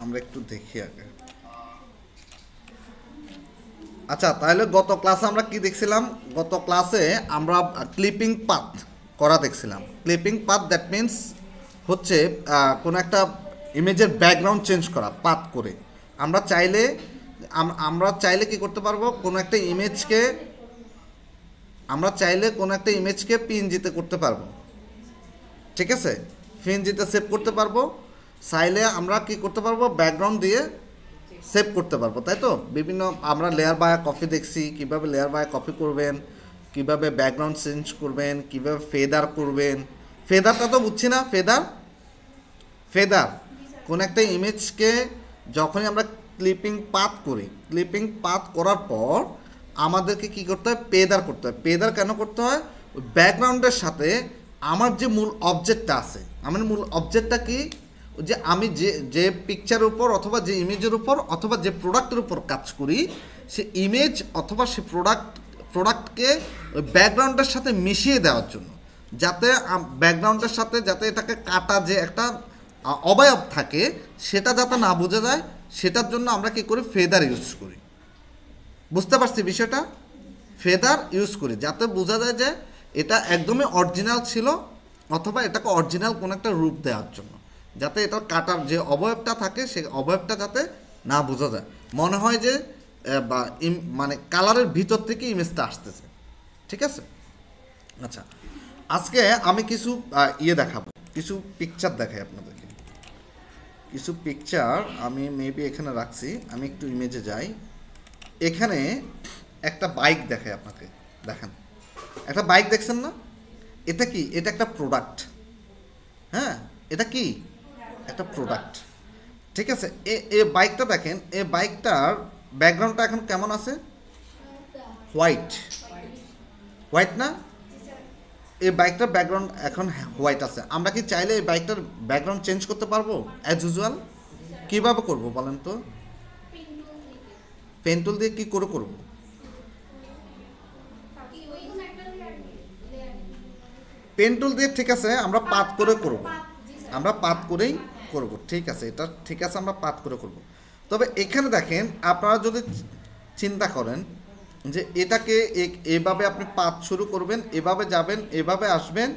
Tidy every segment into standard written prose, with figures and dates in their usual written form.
আমরা একটু দেখি আগে। আচ্ছা, তাহলে গত ক্লাসে আমরা কি দেখছিলাম? গত ক্লাসে আমরা ক্লিপিং পাথ করা দেখছিলাম। ক্লিপিং পাথ দ্যাট মিন্স হচ্ছে কোনো একটা ইমেজের ব্যাকগ্রাউন্ড চেঞ্জ করা পাথ করে। আমরা চাইলে কি করতে পারবো? কোনো একটা ইমেজকে পিএনজিতে করতে পারবো, ঠিক আছে? পিএনজিতে সেভ করতে পারবো। চাইলে আমরা কি করতে পারবো? ব্যাকগ্রাউন্ড দিয়ে সেভ করতে পারবো, তাই তো? বিভিন্ন আমরা লেয়ার বাই কপি দেখছি, কিভাবে লেয়ার বাই কপি করবেন, কিভাবে ব্যাকগ্রাউন্ড চেঞ্জ করবেন, কিভাবে ফেদার করবেন। ফেদারটা তো বুঝছি না। ফেদার কোন একটা ইমেজকে যখনই আমরা ক্লিপিং পাথ করার পর আমাদেরকে কি করতে হয়? পেদার করতে হয়। পেদার কেন করতে হয়? ব্যাকগ্রাউন্ডের সাথে আমার যে মূল অবজেক্টটা আছে, আমার মূল অবজেক্টটা কি? যে আমি যে পিকচারের উপর অথবা যে ইমেজের উপর অথবা যে প্রোডাক্টের উপর কাজ করি, সে ইমেজ অথবা সে প্রোডাক্টকে ওই ব্যাকগ্রাউন্ডের সাথে মিশিয়ে দেওয়ার জন্য, যাতে ব্যাকগ্রাউন্ডের সাথে যাতে এটাকে কাটা যে একটা অবয়ব থাকে সেটা যাতে না বোঝা যায়, সেটার জন্য আমরা কি করি? ফেদার ইউজ করি। বুঝতে পারছি বিষয়টা? ফেদার ইউজ করি যাতে বোঝা যায় যে এটা একদমই অরিজিনাল ছিল, অথবা এটাকে অরিজিনাল কোনো একটা রূপ দেওয়ার জন্য, যাতে এটার কাটার যে অবয়বটা থাকে সেই অবয়বটা যাতে না বোঝা যায়, মনে হয় যে মানে কালারের ভিতর থেকে ইমেজটা আসতেছে, ঠিক আছে? আচ্ছা, আজকে আমি কিছু দেখাবো, কিছু পিকচার দেখাই আপনাদেরকে। কিছু পিকচার আমি মেবি এখানে রাখছি। আমি একটু ইমেজে যাই। এখানে একটা বাইক দেখাই আপনাকে। দেখেন, একটা বাইক দেখছেন না? এটা কি? এটা একটা প্রোডাক্ট। হ্যাঁ, এটা কি? একটা প্রোডাক্ট, ঠিক আছে? এই বাইকটা দেখেন, এই বাইকটার ব্যাকগ্রাউন্ডটা এখন কেমন আছে? হোয়াইট না? এই বাইকটার ব্যাকগ্রাউন্ড এখন হোয়াইট আছে। আমরা কি চাইলে এই বাইকটার ব্যাকগ্রাউন্ড চেঞ্জ করতে পারবো অ্যাজ ইউজুয়াল? কীভাবে করবো বলেন তো? পেন টুল দিয়ে কি করে করবো? পেন টুল দিয়ে, ঠিক আছে, আমরা পাত করে করব। আমরা পাত করেই করব, ঠিক আছে, এটা ঠিক আছে, আমরা পাত করে করব। তবে এখানে দেখেন, আপনারা যদি চিন্তা করেন যে এটাকে এভাবে আপনি পাত শুরু করবেন, এভাবে যাবেন, এভাবে আসবেন,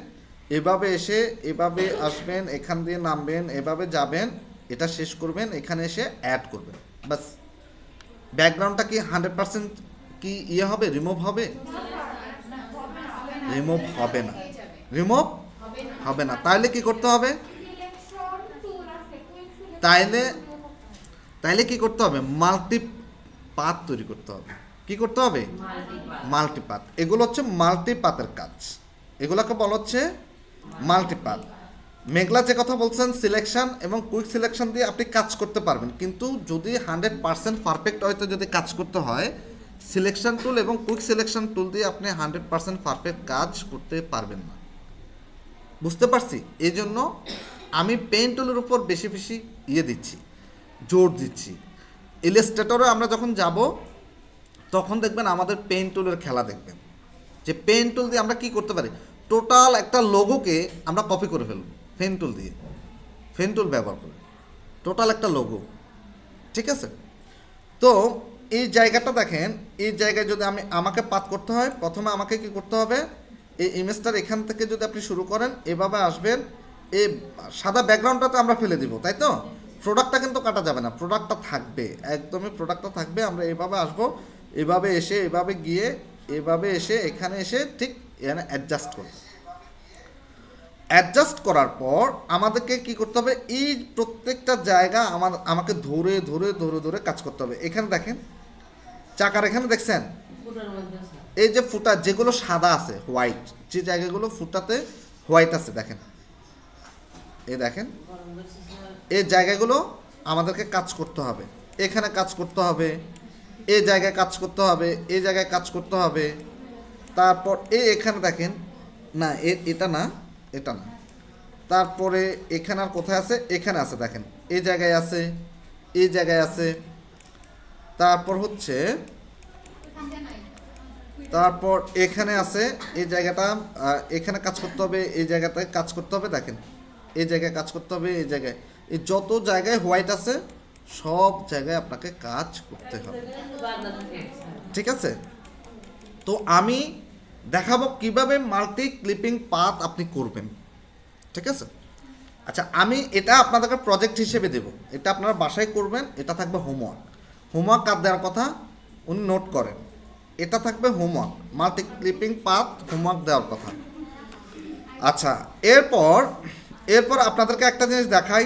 এভাবে এসে এভাবে আসবেন, এখান দিয়ে নামবেন, এভাবে যাবেন, এটা শেষ করবেন, এখানে এসে অ্যাড করবেন, বাস। ব্যাকগ্রাউন্ডটা কি 100% কি হবে? রিমুভ হবে? রিমুভ হবে না। রিমুভ হবে না। তাহলে কি করতে হবে? তাইলে কি করতে হবে? মাল্টি পাথ তৈরি করতে হবে। কি করতে হবে? Multi path. এগুলো হচ্ছে মাল্টি পাথের কাজ। এগুলোকে বলা হচ্ছে মাল্টি পাথ। মেঘলা যে কথা বলছেন, সিলেকশন এবং কুইক সিলেকশন দিয়ে আপনি কাজ করতে পারবেন, কিন্তু যদি 100% পারফেক্ট হয়তো যদি কাজ করতে হয়, সিলেকশন টুল এবং কুইক সিলেকশন টুল দিয়ে আপনি 100% পারফেক্ট কাজ করতে পারবেন না। বুঝতে পারছি? এই জন্য আমি পেন টুলের উপর বেশি বেশি দিচ্ছি, জোর দিচ্ছি। ইলাস্ট্রেটরে আমরা যখন যাব তখন দেখবেন আমাদের পেন টুলের খেলা দেখবেন, যে পেন টুল দিয়ে আমরা কি করতে পারি। টোটাল একটা লোগোকে আমরা কপি করে ফেলব পেন টুল দিয়ে, পেন টুল ব্যবহার করে টোটাল একটা লোগো, ঠিক আছে? তো এই জায়গাটা দেখেন, এই জায়গায় যদি আমাকে পাত করতে হয়, প্রথমে আমাকে কি করতে হবে? এই ইমেজটার এখান থেকে যদি আপনি শুরু করেন, এভাবে আসবেন, এই সাদা ব্যাকগ্রাউন্ডটাতে আমরা ফেলে দিব, তাই তো? প্রোডাক্টটা কিন্তু কাটা যাবে না, প্রোডাক্টটা থাকবে, একদমই প্রোডাক্টটা থাকবে। আমরা এভাবে আসবো, এভাবে এসে এভাবে গিয়ে এভাবে এসে এখানে এসে ঠিক এখানে অ্যাডজাস্ট করার পর আমাদেরকে কি করতে হবে? এই প্রত্যেকটা জায়গা আমাকে ধরে ধরে ধরে ধরে কাজ করতে হবে। এখানে দেখেন, চাকার এখানে দেখছেন এই যে ফুটা যেগুলো সাদা আছে, হোয়াইট, যে জায়গাগুলো ফুটাতে হোয়াইট আছে, দেখেন, এই দেখেন, এই জায়গাগুলো আমাদেরকে কাজ করতে হবে। এখানে কাজ করতে হবে, এই জায়গায় কাজ করতে হবে, এই জায়গায় কাজ করতে হবে। তারপর এখানে দেখেন, না এটা না, এটা না। তারপরে এখানে আর কোথায় আছে? এখানে আছে, দেখেন, এই জায়গায় আছে, এই জায়গায় আছে। তারপর হচ্ছে তারপর এখানে আছে, এই জায়গাটা এখানে কাজ করতে হবে, এই জায়গাটায় কাজ করতে হবে, দেখেন, এই জায়গায় কাজ করতে হবে, এই জায়গায়, এই যত জায়গায় হোয়াইট আছে সব জায়গায় আপনাকে কাজ করতে হবে, ঠিক আছে? তো আমি দেখাবো কিভাবে মাল্টি ক্লিপিং পাথ আপনি করবেন, ঠিক আছে? আচ্ছা, আমি এটা আপনাদেরকে প্রজেক্ট হিসেবে দেব, এটা আপনারা বাসায় করবেন, এটা থাকবে হোমওয়ার্ক। হোমওয়ার্ক কার দেওয়ার কথা উনি নোট করেন, এটা থাকবে homework, multi clipping path homework দেওয়ার কথা। আচ্ছা, এরপর আপনাদেরকে একটা জিনিস দেখাই,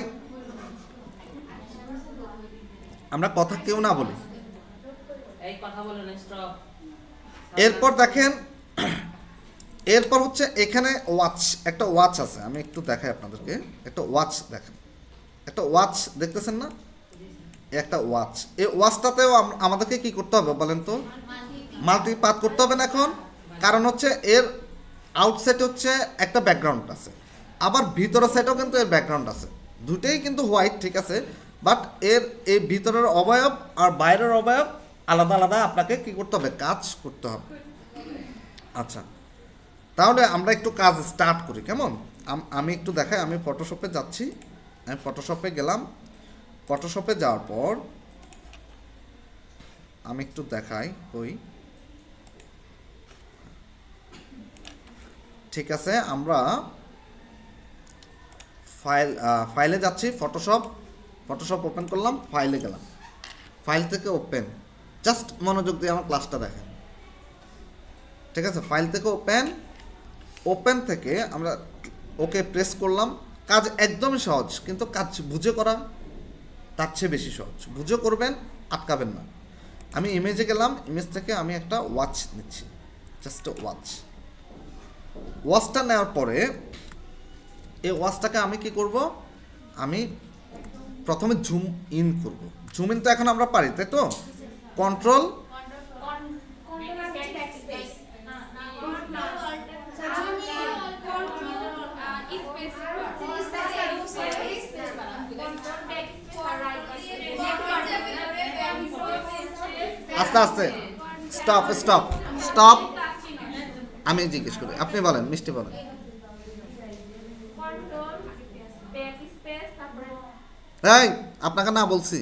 আমরা কথা কেউ না বলি। এরপর দেখেন, এরপর হচ্ছে এখানে ওয়াচ, একটা ওয়াচ আছে, আমি একটু দেখাই আপনাদেরকে। একটা ওয়াচ দেখেন, একটা ওয়াচ দেখতেছেন না? একটা ওয়াচ, এই ওয়াচটাতেও আমাদেরকে কি করতে হবে বলেন তো? মাল্টি পাথ করতে হবে না এখন। কারণ হচ্ছে এর আউটসাইড হচ্ছে একটা ব্যাকগ্রাউন্ড আছে, আবার ভিতরের সাইডেও কিন্তু এর ব্যাকগ্রাউন্ড আছে, দুটোই কিন্তু হোয়াইট, ঠিক আছে? বাট এর এই ভিতরের অবয়ব আর বাইরের অবয়ব আলাদা আলাদা আপনাকে কি করতে হবে, কাজ করতে হবে। আচ্ছা, তাহলে আমরা একটু কাজ স্টার্ট করি, কেমন? আমি একটু দেখাই, আমি ফটোশপে যাচ্ছি, আমি ফটোশপে গেলাম। ফটোশপে যাওয়ার পর আমি একটু দেখাই কই, ঠিক আছে? আমরা ফাইলে যাচ্ছি, ফটোশপ ওপেন করলাম, ফাইলে গেলাম, ফাইল থেকে ওপেন, জাস্ট মনোযোগ দিয়ে আমার ক্লাসটা দেখেন, ঠিক আছে? ফাইল থেকে ওপেন থেকে আমরা ওকে প্রেস করলাম। কাজ একদমই সহজ, কিন্তু কাজ বুঝে করা তার চেয়ে বেশি সহজ। বুঝে করবেন, আটকাবেন না। আমি ইমেজে গেলাম, ইমেজ থেকে আমি একটা ওয়াচ নিচ্ছি, জাস্ট ওয়াচটা নেওয়ার পরে এই ওয়াচটাকে আমি কি করব, আমি প্রথমে জুম ইন করব। জুম ইন তো এখন আমরা পারি, তাই তো? কন্ট্রোল আস্তে আস্তে, স্টপ। আমি জিজ্ঞেস করি, আপনি বলেন, মিষ্টি বলেন। এই আপনাকে না বলছি,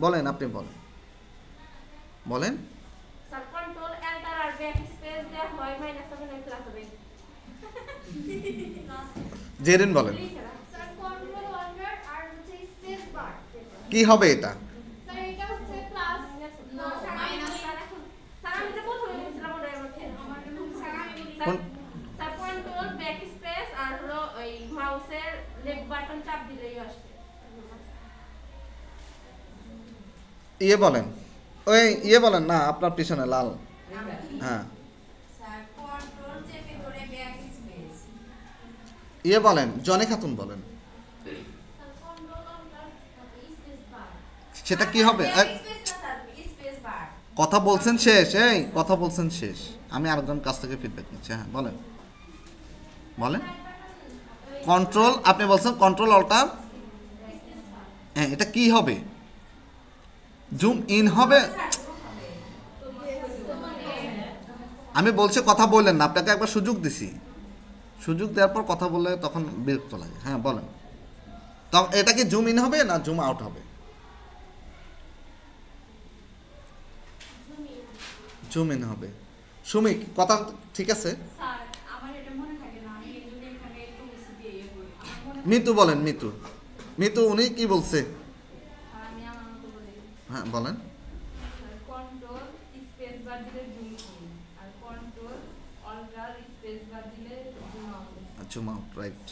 বলেন, আপনি বলেন। জেরিন বলেন, কি হবে এটা? ইয়ে বলেন, ওই ইয়ে বলেন না, আপনার পিছনে লাল, হ্যাঁ ইয়ে বলেন, জনি খাতুন বলেন, সেটা কি হবে? কথা বলছেন শেষ, কথা বলছেন শেষ, আমি আরেকজন কাছ থেকে ফিডব্যাক নিচ্ছি। হ্যাঁ বলেন কন্ট্রোল, আপনি বলছেন কন্ট্রোল অল্টার, হ্যাঁ এটা কি হবে? জুম ইন হবে? আমি বলছি কথা বললেন না, আপনাকে একবার সুযোগ দিছি, সুযোগ দেওয়ার পর কথা বললে তখন বিরক্ত লাগে। হ্যাঁ বলেন, তখন এটা কি জুম ইন হবে না জুম আউট হবে? জুম ইন হবে। সুমিক কথা ঠিক আছে? মিতু বলেন, মিতু উনি কি বলছে? হ্যাঁ বলেন। Zoom out, right.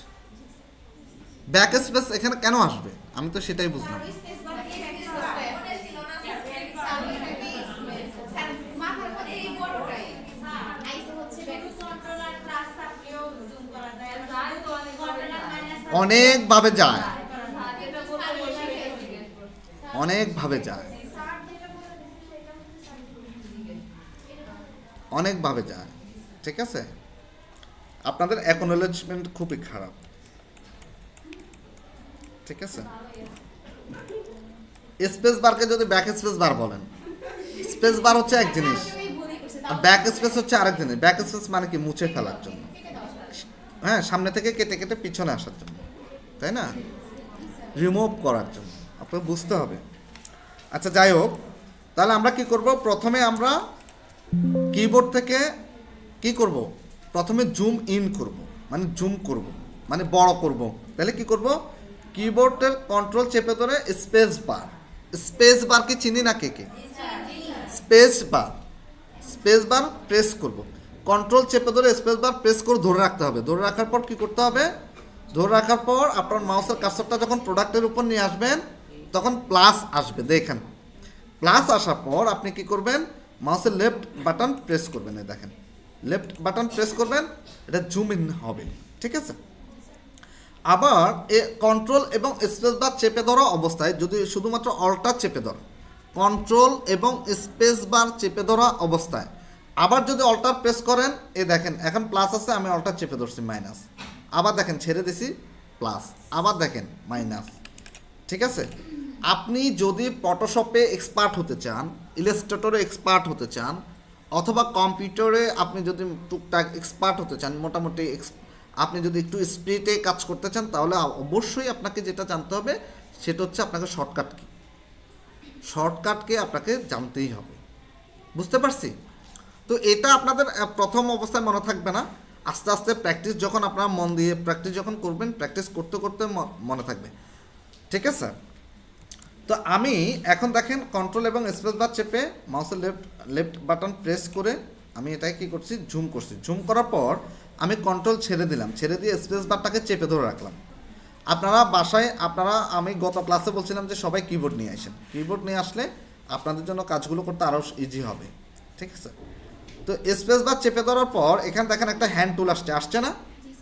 Back space এখানে কেন আসবে আমি তো সেটাই বুঝলাম। অনেকভাবে যায়, অনেকভাবে যায়, অনেকভাবে যায়, ঠিক আছে? আপনাদের অ্যাকনোলেজমেন্ট খুবই খারাপ, ঠিক আছে? স্পেস বারকে যদি ব্যাক স্পেস বার বলেন, স্পেস বার হচ্ছে এক জিনিস আর ব্যাক স্পেস হচ্ছে আরেক জিনিস। ব্যাক স্পেস মানে কি? মুছে ফেলার জন্য, হ্যাঁ, সামনে থেকে কেটে কেটে পিছনে আসার জন্য, তাই না? রিমুভ করার জন্য। আপনাকে বুঝতে হবে। আচ্ছা যাই হোক, তাহলে আমরা কি করব, প্রথমে আমরা কিবোর্ড থেকে কি করব, প্রথমে জুম ইন করব, মানে জুম করব, মানে বড় করব। তাহলে কি করব, কিবোর্ডের কন্ট্রোল চেপে ধরে স্পেস বার কি চিনি না কে কে, স্পেস বার প্রেস করব, কন্ট্রোল চেপে ধরে স্পেস বার প্রেস করে ধরে রাখতে হবে। ধরে রাখার পর কি করতে হবে, ধরে রাখার পর আপনার মাউসের কার্সরটা যখন প্রোডাক্টের উপর নিয়ে আসবেন তখন প্লাস আসবে, দেখেন প্লাস আসার পর আপনি কি করবেন, মাউসের লেফট বাটন প্রেস করবেন, এই দেখেন লেফট বাটন প্রেস করবেন, এটা জুম ইন হবে, ঠিক আছে। আবার এ কন্ট্রোল এবং স্পেস বার চেপে ধরা অবস্থায় যদি শুধুমাত্র অল্টার চেপে ধরা, কন্ট্রোল এবং স্পেস বার চেপে ধরা অবস্থায় আবার যদি অল্টার প্রেস করেন, এ দেখেন এখন প্লাস আছে, আমি অল্টার চেপে ধরছি মাইনাস, আবার দেখেন ছেড়ে দিছি প্লাস, আবার দেখেন মাইনাস, ঠিক আছে। আপনি যদি ফটোশপে এক্সপার্ট হতে চান, ইলাস্ট্রেটরে এক্সপার্ট হতে চান, অথবা কম্পিউটারে আপনি যদি টুকটাক এক্সপার্ট হতে চান, মোটামুটি আপনি যদি একটু স্পিডে কাজ করতে চান, তাহলে অবশ্যই আপনাকে যেটা জানতে হবে সেটা হচ্ছে আপনাকে শর্টকাটকে আপনাকে জানতেই হবে, বুঝতে পারছি। তো এটা আপনাদের প্রথম অবস্থায় মনে থাকবে না, আস্তে আস্তে প্র্যাকটিস যখন আপনারা মন দিয়ে প্র্যাকটিস যখন করবেন, প্র্যাকটিস করতে করতে মনে থাকবে, ঠিক আছে। তো আমি এখন দেখেন কন্ট্রোল এবং স্পেস বার চেপে মাউসের লেফট বাটন প্রেস করে আমি এটাকে কী করছি, জুম করছি। জুম করার পর আমি কন্ট্রোল ছেড়ে দিলাম, ছেড়ে দিয়ে স্পেস বারটাকে চেপে ধরে রাখলাম। আপনারা বাসায় আমি গত ক্লাসে বলছিলাম যে সবাই কিবোর্ড নিয়ে আসেন, কিবোর্ড নিয়ে আসলে আপনাদের জন্য কাজগুলো করতে আরও ইজি হবে, ঠিক আছে। তো স্পেস বার চেপে ধরার পর এখানে দেখেন একটা হ্যান্ড টুল আসছে না,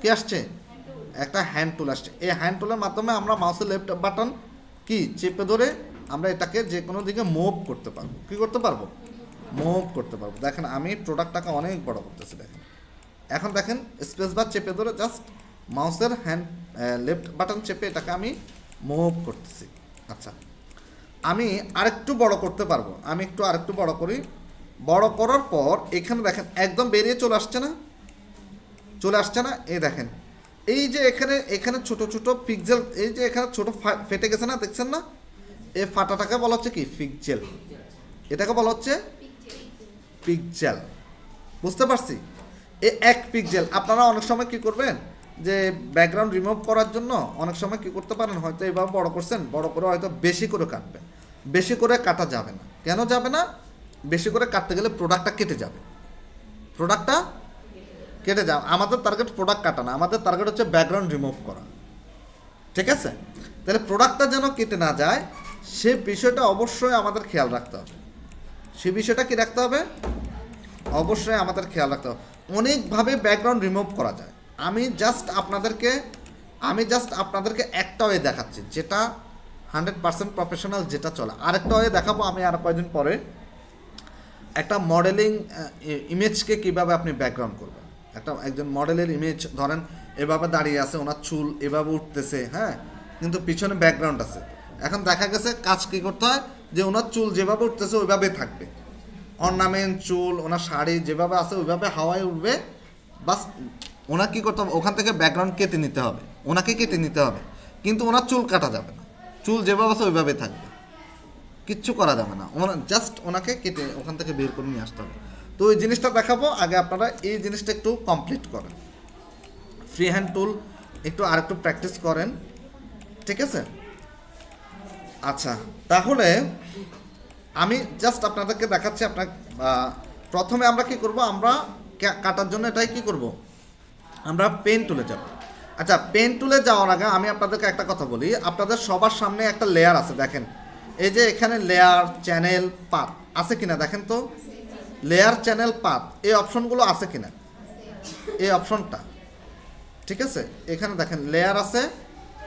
কি আসছে, একটা হ্যান্ড টুল আসছে। এই হ্যান্ড টুলের মাধ্যমে আমরা মাউসের লেফট বাটন কি চেপে ধরে আমরা এটাকে যে কোনো দিকে মুভ করতে পারবো, কী করতে পারবো, মুভ করতে পারবো। দেখেন আমি প্রোডাক্টটাকে অনেক বড় করতেছি, দেখেন এখন দেখেন স্পেস বার চেপে ধরে জাস্ট মাউসের লেফট বাটন চেপে এটাকে আমি মুভ করতেছি। আচ্ছা আমি আরেকটু বড় করতে পারবো, আমি আরেকটু বড় করি। বড় করার পর এখানে দেখেন একদম বেরিয়ে চলে আসছে না, এই দেখেন এই যে এখানে ছোট ছোট পিক্সেল, এই যে এখানে ছোট ফেটে গেছে না, দেখছেন না, এই ফাটাটাকে বলা হচ্ছে কি পিক্সেল, এটাকে বলা হচ্ছে পিক্সেল, বুঝতে পারছি। এই এক পিক্সেল আপনারা অনেক সময় কি করবেন, যে ব্যাকগ্রাউন্ড রিমুভ করার জন্য অনেক সময় কি করতে পারেন, হয়তো এভাবে বড় করছেন, বড় করে হয়তো বেশি করে কাটবেন, বেশি করে কাটা যাবে না। কেন যাবে না, বেশি করে কাটতে গেলে প্রোডাক্টটা কেটে যাবে, আমাদের টার্গেট প্রোডাক্ট কাটা না, আমাদের টার্গেট হচ্ছে ব্যাকগ্রাউন্ড রিমুভ করা, ঠিক আছে। তাহলে প্রোডাক্টটা যেন কেটে না যায় সে বিষয়টা অবশ্যই আমাদের খেয়াল রাখতে হবে, সে বিষয়টা কি রাখতে হবে, অবশ্যই আমাদের খেয়াল রাখতে হবে। অনেকভাবে ব্যাকগ্রাউন্ড রিমুভ করা যায়, আমি জাস্ট আপনাদেরকে একটা ওয়ে দেখাচ্ছি যেটা 100% প্রফেশনাল, যেটা চলে। আরেকটা ওয়ে দেখাবো আমি আর কয়েকদিন পরে, একটা মডেলিং ইমেজকে কিভাবে আপনি ব্যাকগ্রাউন্ড করবেন। একজন মডেলের ইমেজ ধরেন এভাবে দাঁড়িয়ে আছে, ওনার চুল এভাবে উঠতেছে, হ্যাঁ, কিন্তু পিছনে ব্যাকগ্রাউন্ড আছে। এখন দেখা গেছে কাজ কী করতে হয়, যে ওনার চুল যেভাবে উঠতেছে ওইভাবেই থাকবে, অর্নামেন্ট চুল ওনার শাড়ি যেভাবে আছে ওইভাবে হাওয়ায় উঠবে, বাস ওনার কী করতে হবে, ওখান থেকে ব্যাকগ্রাউন্ড কেটে নিতে হবে, কিন্তু ওনার চুল কাটা যাবে না, চুল যেভাবে আছে ওইভাবেই থাকবে, কিচ্ছু করা যাবে না, জাস্ট ওনাকে কেটে ওখান থেকে বের করে নিয়ে আসতে হবে। তো ওই জিনিসটা দেখাবো, আগে আপনারা এই জিনিসটা একটু কমপ্লিট করেন, ফ্রি হ্যান্ড টুল একটু আরেকটু প্র্যাকটিস করেন, ঠিক আছে। আচ্ছা তাহলে আমি জাস্ট আপনাদেরকে দেখাচ্ছি। প্রথমে আমরা কি করব, আমরা কাটার জন্য এটাই কি করব, আমরা পেন টুলে যাব। আচ্ছা পেন টুলে যাওয়ার আগে আমি আপনাদেরকে একটা কথা বলি, আপনাদের সবার সামনে একটা লেয়ার আছে, দেখেন এই যে এখানে লেয়ার, চ্যানেল, পাথ আছে কিনা দেখেন তো, লেয়ার, চ্যানেল, পাথ এই অপশনগুলো আছে কিনা, এই অপশনটা, ঠিক আছে। এখানে দেখেন লেয়ার আছে,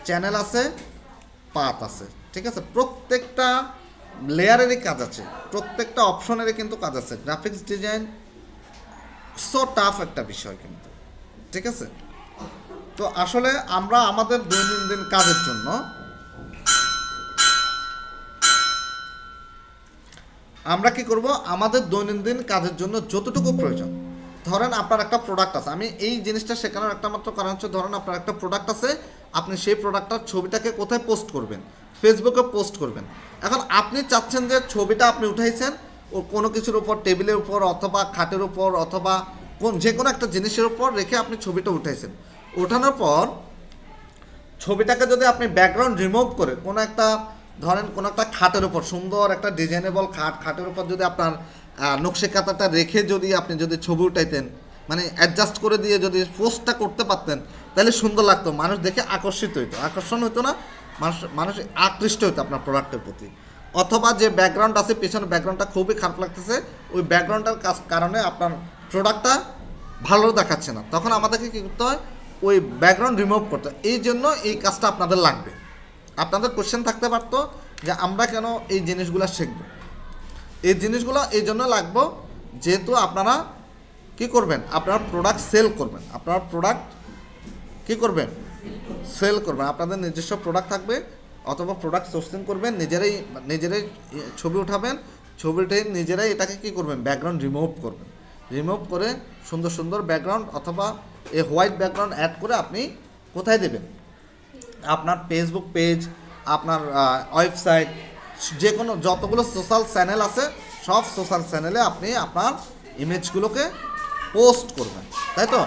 চ্যানেল আছে, পাথ আছে, ঠিক আছে। প্রত্যেকটা লেয়ারেরই কাজ আছে, প্রত্যেকটা অপশনেরই কিন্তু কাজ আছে। গ্রাফিক্স ডিজাইন সো টাফ একটা বিষয় কিন্তু, ঠিক আছে। তো আসলে আমরা আমাদের দৈনন্দিন কাজের জন্য আমরা কি করব, আমাদের দৈনন্দিন কাজের জন্য যতটুকু প্রয়োজন, ধরেন আপনার একটা প্রোডাক্ট আছে, আমি এই জিনিসটা শেখানোর একটা মাত্র কারণ হচ্ছে, ধরেন আপনার একটা প্রোডাক্ট আছে, আপনি সেই প্রোডাক্টটার ছবিটাকে কোথায় পোস্ট করবেন, ফেসবুকে পোস্ট করবেন। এখন আপনি চাচ্ছেন যে ছবিটা আপনি উঠাইছেন ও কোনো কিছুর উপর, টেবিলের উপর অথবা খাটের উপর অথবা যে কোনো একটা জিনিসের উপর রেখে আপনি ছবিটা উঠাইছেন। ওঠানোর পর ছবিটাকে যদি আপনি ব্যাকগ্রাউন্ড রিমুভ করে কোনো একটা, ধরেন কোনো একটা খাটের উপর, সুন্দর একটা ডিজাইনেবল খাটের উপর যদি আপনার নকশি কাঁথাটা রেখে যদি আপনি যদি ছবি উঠাইতেন, মানে অ্যাডজাস্ট করে দিয়ে যদি পোস্টটা করতে পারতেন, তাহলে সুন্দর লাগতো, মানুষ দেখে আকর্ষিত হইতো, আকর্ষণ হইতো না, মানুষ আকৃষ্ট হইতো আপনার প্রোডাক্টের প্রতি। অথবা যে ব্যাকগ্রাউন্ড আছে, পেছনে ব্যাকগ্রাউন্ডটা খুবই খারাপ লাগতেছে, ওই ব্যাকগ্রাউন্ডটার কারণে আপনার প্রোডাক্টটা ভালো দেখাচ্ছে না, তখন আমাদেরকে কী করতে হয়, ওই ব্যাকগ্রাউন্ড রিমুভ করতে হয়। এই জন্য এই কাজটা আপনাদের লাগবে। আপনাদের কোশ্চেন থাকতে পারতো যে আমরা কেন এই জিনিসগুলো শিখব। এই জিনিসগুলো এই জন্য লাগবো, যেহেতু আপনারা কি করবেন, আপনারা প্রোডাক্ট সেল করবেন, আপনারা প্রোডাক্ট কি করবেন, সেল করবেন। আপনাদের নিজস্ব প্রোডাক্ট থাকবে অথবা প্রোডাক্ট সোর্সিং করবেন, নিজেরাই ছবি উঠাবেন, ছবি উঠে নিজেরাই এটাকে কি করবেন, ব্যাকগ্রাউন্ড রিমুভ করবেন। রিমুভ করে সুন্দর সুন্দর ব্যাকগ্রাউন্ড অথবা এই হোয়াইট ব্যাকগ্রাউন্ড অ্যাড করে আপনি কোথায় দেবেন, আপনার ফেসবুক পেজ, আপনার ওয়েবসাইট, যে কোনো যতগুলো সোশ্যাল চ্যানেল আছে সব সোশ্যাল চ্যানেলে আপনি আপনার ইমেজগুলোকে পোস্ট করবেন, তাই তো।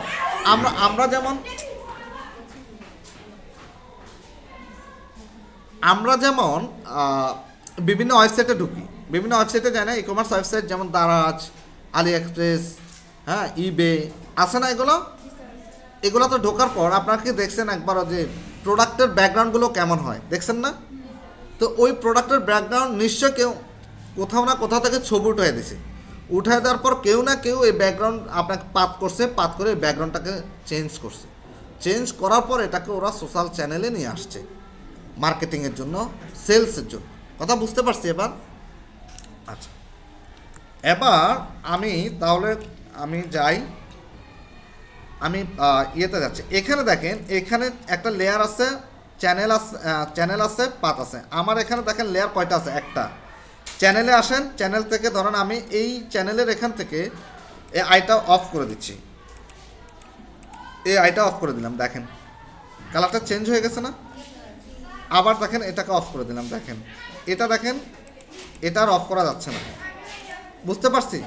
আমরা যেমন বিভিন্ন ওয়েবসাইটে ঢুকি, বিভিন্ন ওয়েবসাইটে যায় না, ই কমার্স ওয়েবসাইট যেমন দারাজ, আলি এক্সপ্রেস, হ্যাঁ, ইবে আছে না, এগুলো তো ঢোকার পর আপনারা কি দেখছেন একবারও যে প্রোডাক্টের ব্যাকগ্রাউন্ডগুলো কেমন হয়, দেখছেন না? তো ওই প্রোডাক্টের ব্যাকগ্রাউন্ড নিশ্চয় কেউ কোথাও না কোথাও থেকে ছবি উঠাই দিছে, উঠাই দেওয়ার পর কেউ না কেউ এই ব্যাকগ্রাউন্ড আপনাকে পাত করে এই ব্যাকগ্রাউন্ডটাকে চেঞ্জ করার পর এটাকে ওরা সোশ্যাল চ্যানেলে নিয়ে আসছে মার্কেটিংয়ের জন্য, সেলসের জন্য। কথা বুঝতে পারছি এবার? আচ্ছা, এবার আমি যাই, আমি ইয়েতে যাচ্ছি। এখানে দেখেন, এখানে একটা লেয়ার আছে, চ্যানেল আছে, পাত আছে। আমার এখানে দেখেন লেয়ার কয়টা আছে, একটা। চ্যানেলে আসেন, চ্যানেল থেকে ধরেন আমি এই চ্যানেলের এখান থেকে এই আইটা অফ করে দিচ্ছি, এই আইটা অফ করে দিলাম, দেখেন কালারটা চেঞ্জ হয়ে গেছে না? আবার দেখেন এটাকে অফ করে দিলাম, দেখেন এটা আর অফ করা যাচ্ছে না, বুঝতে পারছি?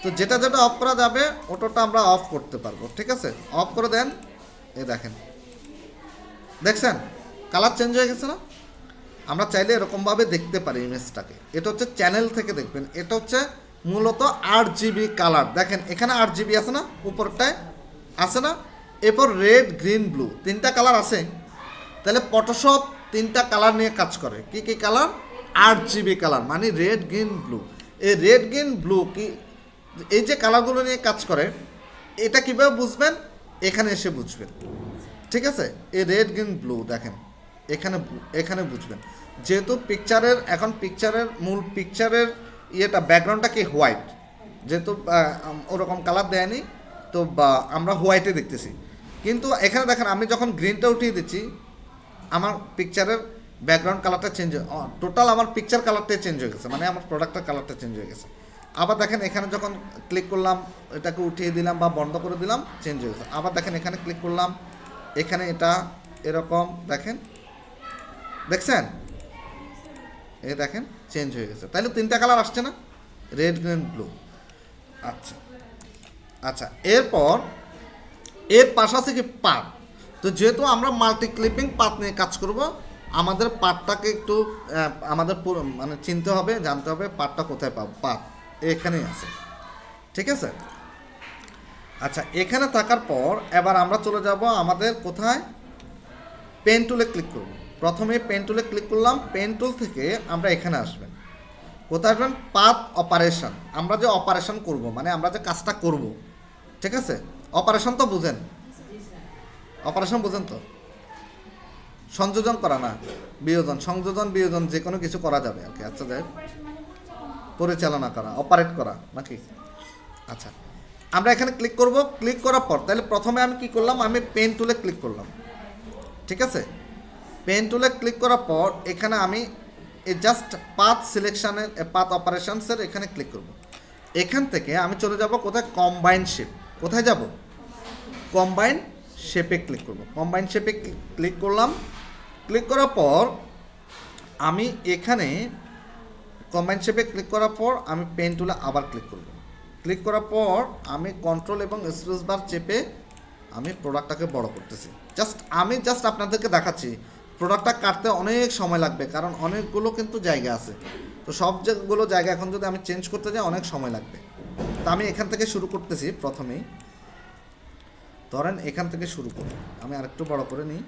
তো যেটা অফ করা যাবে ওটা আমরা অফ করতে পারবো, ঠিক আছে? অফ করে দেন, এই দেখছেন কালার চেঞ্জ হয়ে গেছে না? আমরা চাইলে এরকমভাবে দেখতে পারি ইমেজটাকে। এটা হচ্ছে চ্যানেল থেকে দেখবেন, এটা হচ্ছে মূলত 8GB কালার। দেখেন এখানে 8GB আছে না, উপরটায় আছে না? এরপর রেড, গ্রিন, ব্লু, 3টা কালার আছে। তাহলে ফটোশপ 3টা কালার নিয়ে কাজ করে। কি কালার? 8GB কালার, মানে রেড, গ্রিন, ব্লু। এই রেড, গ্রিন, ব্লু কি, এই যে কালারগুলো নিয়ে কাজ করে, এটা কীভাবে বুঝবেন? এখানে এসে বুঝবেন, ঠিক আছে? এই রেড, গ্রিন, ব্লু দেখেন এখানে বুঝবেন। যেহেতু মূল পিকচারের ইয়েটা, ব্যাকগ্রাউন্ডটা কি হোয়াইট, যেহেতু ওরকম কালার দেয়নি, তো আমরা হোয়াইটে দেখতেছি। কিন্তু এখানে দেখেন আমি যখন গ্রিনটা উঠিয়ে দিচ্ছি, আমার পিকচারের ব্যাকগ্রাউন্ড কালারটা চেঞ্জ টোটাল আমার পিকচার কালারটাই চেঞ্জ হয়ে গেছে, মানে আমার প্রোডাক্টের কালারটা চেঞ্জ হয়ে গেছে। আবার দেখেন এখানে যখন ক্লিক করলাম, এটাকে উঠিয়ে দিলাম বা বন্ধ করে দিলাম, চেঞ্জ হয়ে গেছে। আবার দেখেন এখানে ক্লিক করলাম, এখানে এটা এরকম দেখছেন, এই দেখেন চেঞ্জ হয়ে গেছে। তাহলে 3টা কালার আসছে না, রেড, গ্রিন, ব্লু। আচ্ছা, এর পাশে আছে কি পাত। তো যেহেতু আমরা মাল্টি ক্লিপিং পাত নিয়ে কাজ করব, আমাদের পাতটাকে একটু আমাদের মানে চিনতে হবে, জানতে হবে পাতটা কোথায় পাবো। পাত এখানেই আছে, ঠিক আছে? আচ্ছা, এখানে থাকার পর এবার আমরা চলে যাব আমাদের কোথায়, পেন টুলে ক্লিক করব। প্রথমে পেন টুলে ক্লিক করলাম, পেন টুল থেকে আমরা এখানে আসবেন। কোথায় আসবেন? Path operation. আমরা যে অপারেশন করব, মানে আমরা যে কাজটা করব, ঠিক আছে? অপারেশন তো বুঝেন, অপারেশন বুঝেন তো, সংযোজন করা না, সংযোজন বিয়োজন যে কোনো কিছু করা যাবে আর কি। আচ্ছা, যাই পরিচালনা করা, অপারেট করা নাকি? আচ্ছা, আমরা এখানে ক্লিক করব। ক্লিক করার পর তাহলে প্রথমে আমি কি করলাম, আমি পেন টুলে ক্লিক করলাম, ঠিক আছে? পেন টুলে ক্লিক করার পর এখানে আমি এই জাস্ট পাথ সিলেকশনের, পাথ অপারেশনসের এখানে ক্লিক করব। এখান থেকে আমি চলে যাব কোথায়, কম্বাইন শেপ। কোথায় যাব? কম্বাইন শেপে ক্লিক করব, কম্বাইন শেপে ক্লিক করলাম। ক্লিক করার পর আমি এখানে কম্বাইন শেপে ক্লিক করার পর আমি পেন টুলে আবার ক্লিক করব। ক্লিক করার পর আমি কন্ট্রোল এবং স্পেস বার চেপে আমি প্রোডাক্টটাকে বড় করতেছি। আমি জাস্ট আপনাদেরকে দেখাচ্ছি প্রোডাক্টটা কাটতে অনেক সময় লাগবে, কারণ অনেকগুলো কিন্তু জায়গা আছে। তো সবগুলো জায়গা এখন যদি আমি চেঞ্জ করতে যাই অনেক সময় লাগবে। তো আমি এখান থেকে শুরু করতেছি। প্রথমেই ধরেন এখান থেকে শুরু করি, আমি আরেকটু বড় করে নিই।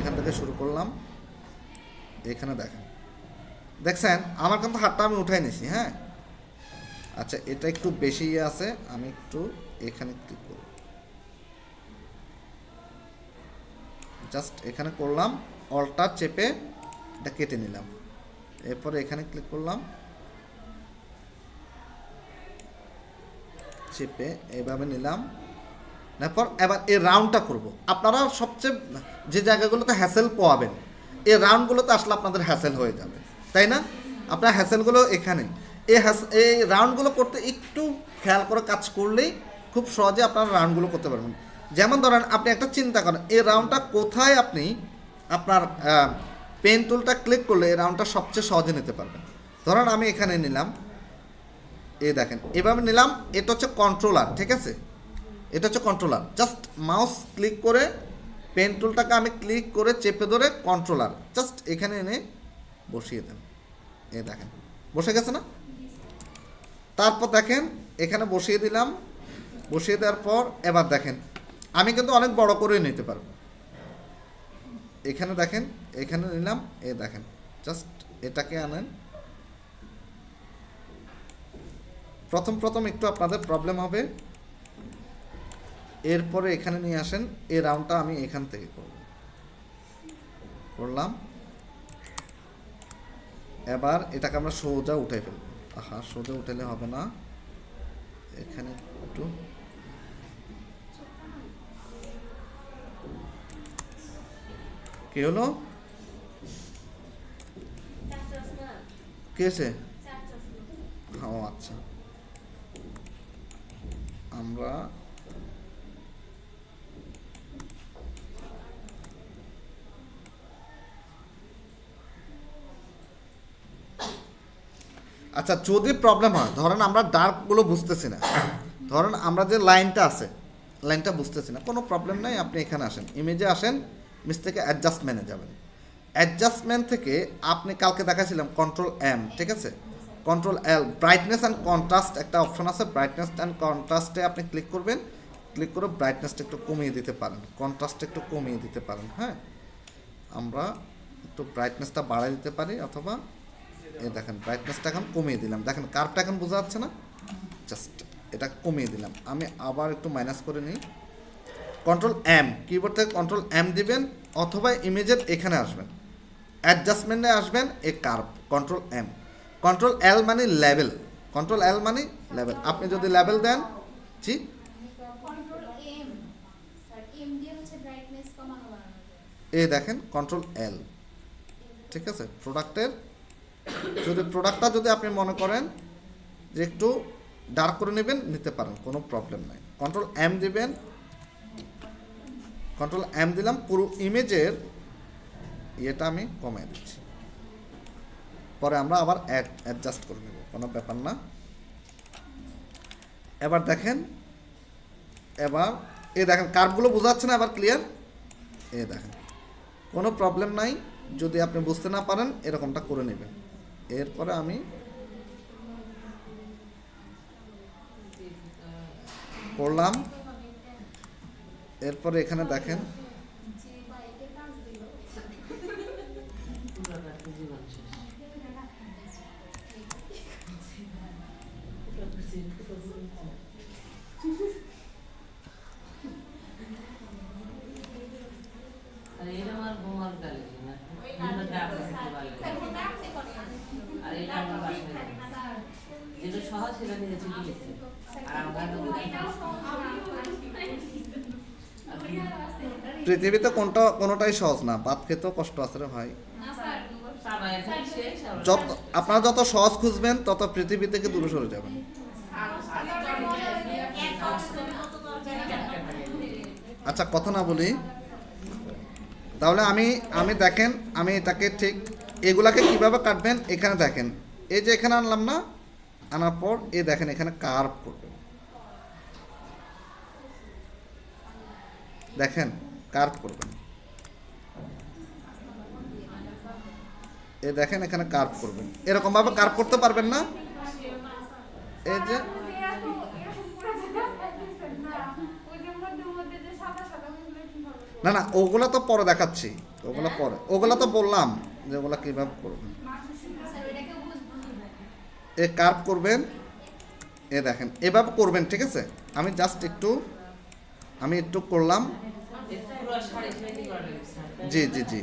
এখান থেকে শুরু করলাম, এখানে দেখছেন আমার কিন্তু হাতটা আমি উঠাই নিছি। হ্যাঁ, আচ্ছা, এটা একটু বেশি আছে, আমি একটু এখানে ক্লিক করব, জাস্ট এখানে করলাম, অল্টার চেপে এটা কেটে নিলাম। এরপরে এখানে ক্লিক করলাম, চেপে এভাবে নিলাম। তারপর এবার এই রাউন্ডটা করব। আপনারা সবচেয়ে যে জায়গাগুলোতে হ্যাসেল পাবেন, এই রাউন্ডগুলোতে আসলে আপনাদের হ্যাসেল হয়ে যাবে, তাই না? আপনার হ্যাসেলগুলো এখানে, এই রাউন্ডগুলো করতে একটু খেয়াল করে কাজ করলেই খুব সহজে আপনারা রাউন্ডগুলো করতে পারবেন। যেমন ধরেন আপনি একটা চিন্তা করেন, এই রাউন্ডটা কোথায় আপনি আপনার পেন টুলটা ক্লিক করলে এই রাউন্ডটা সবচেয়ে সহজে নিতে পারবেন। ধরেন আমি এখানে নিলাম, এই দেখেন এভাবে নিলাম। এটা হচ্ছে কন্ট্রোলার, ঠিক আছে? এটা হচ্ছে কন্ট্রোলার। জাস্ট মাউস ক্লিক করে পেন টুলটাকে আমি ক্লিক করে চেপে ধরে কন্ট্রোলার জাস্ট এখানে এনে বসিয়ে দেন। এই দেখেন বসে গেছে না? তারপর দেখেন এখানে বসিয়ে দিলাম। বসিয়ে দেওয়ার পর এবার দেখেন আমি কিন্তু অনেক বড় করে নিতে পারবো। এখানে দেখেন, এখানে নিলাম, এই দেখেন জাস্ট এটাকে আনেন। প্রথম একটু আপনাদের প্রবলেম হবে, এরপরে এখানে নিয়ে আসেন। এই রাউন্ডটা আমি এখান থেকে করলাম। এবার এটাকে আমরা সোজা উঠাই ফেলব। সোজা উঠালে হবে না, এখানে একটু কি হলো, কেসে? ও আচ্ছা, আমরা আচ্ছা যদি প্রবলেম হয়, ধরেন আমরা ডার্কগুলো বুঝতেছি না, ধরেন আমরা যে লাইনটা আছে লাইনটা বুঝতেছি না, কোনো প্রবলেম নাই। আপনি এখানে আসেন, ইমেজে আসেন, ইমেজ থেকে অ্যাডজাস্টমেন্টে যাবেন। অ্যাডজাস্টমেন্ট থেকে আপনি কালকে দেখাছিলাম কন্ট্রোল এম, ঠিক আছে? Control L, brightness and contrast একটা অপশন আছে। ব্রাইটনেস অ্যান্ড কন্ট্রাস্টে আপনি ক্লিক করবেন। ক্লিক করে ব্রাইটনেসটা একটু কমিয়ে দিতে পারেন, কন্ট্রাস্টটা একটু কমিয়ে দিতে পারেন। হ্যাঁ, আমরা একটু ব্রাইটনেসটা বাড়াই দিতে পারি, অথবা এই দেখেন ব্রাইটনেসটা এখন কমিয়ে দিলাম। দেখেন কার্ভটা এখন বোঝা যাচ্ছে না? জাস্ট এটা কমিয়ে দিলাম। আমি আবার একটু মাইনাস করে নিই। কন্ট্রোল এম, কিবোর্ড থেকে কন্ট্রোল এম দিবেন, অথবা ইমেজের এখানে আসবেন, অ্যাডজাস্টমেন্টে আসবেন, এ curve, control M. Control L মানে লেভেল, কন্ট্রোল এল মানে লেভেল। আপনি যদি লেভেল দেন, জি এই দেখেন কন্ট্রোল এল, ঠিক আছে? প্রোডাক্টের প্রোডাক্টটা যদি আপনি মনে করেন যে একটু ডার্ক করে নেবেন, নিতে পারেন, কোনো প্রবলেম নাই। কন্ট্রোল এম দিবেন, কন্ট্রোল এম দিলাম। পুরো ইমেজের ইয়েটা আমি কমিয়ে দিচ্ছি, পরে আমরা আবার অ্যাডজাস্ট করে নেব, কোনো ব্যাপার না। এবার দেখেন, এবার এই দেখেন কার্ভগুলো বোঝা যাচ্ছে না? এবার ক্লিয়ার? এই দেখেন কোনো প্রবলেম নাই। যদি আপনি বুঝতে না পারেন এরকমটা করে নেবেন। এরপরে আমি করলাম। এরপরে এখানে দেখেন পৃথিবীতে কোনোটাই সহজ না, ভাত খেতেও কষ্ট আছে রে ভাই। আপনারা যত সহজ খুঁজবেন তত পৃথিবী থেকে দূরে সরে যাবেন। আচ্ছা কথা না বলি, তাহলে আমি দেখেন আমি এটাকে ঠিক এগুলাকে কিভাবে কাটবেন এখানে দেখেন, এই যে এখানে আনলাম না, আনার পর এই দেখেন এখানে কার্ভ করবেন, দেখেন কার্ভ করবেন, এই দেখেন এখানে কার্ভ করবেন, এরকম ভাবে কার্ভ করতে পারবেন না, এই যে না না ওগুলা তো পরে দেখাচ্ছি, ওগুলা পরে, ওগুলা তো বললাম যে ওগুলা কিভাবে করবেন। এ কার্ভ করবেন, এ দেখেন এভাবে করবেন, ঠিক আছে। আমি জাস্ট একটু করলাম, জি জি জি,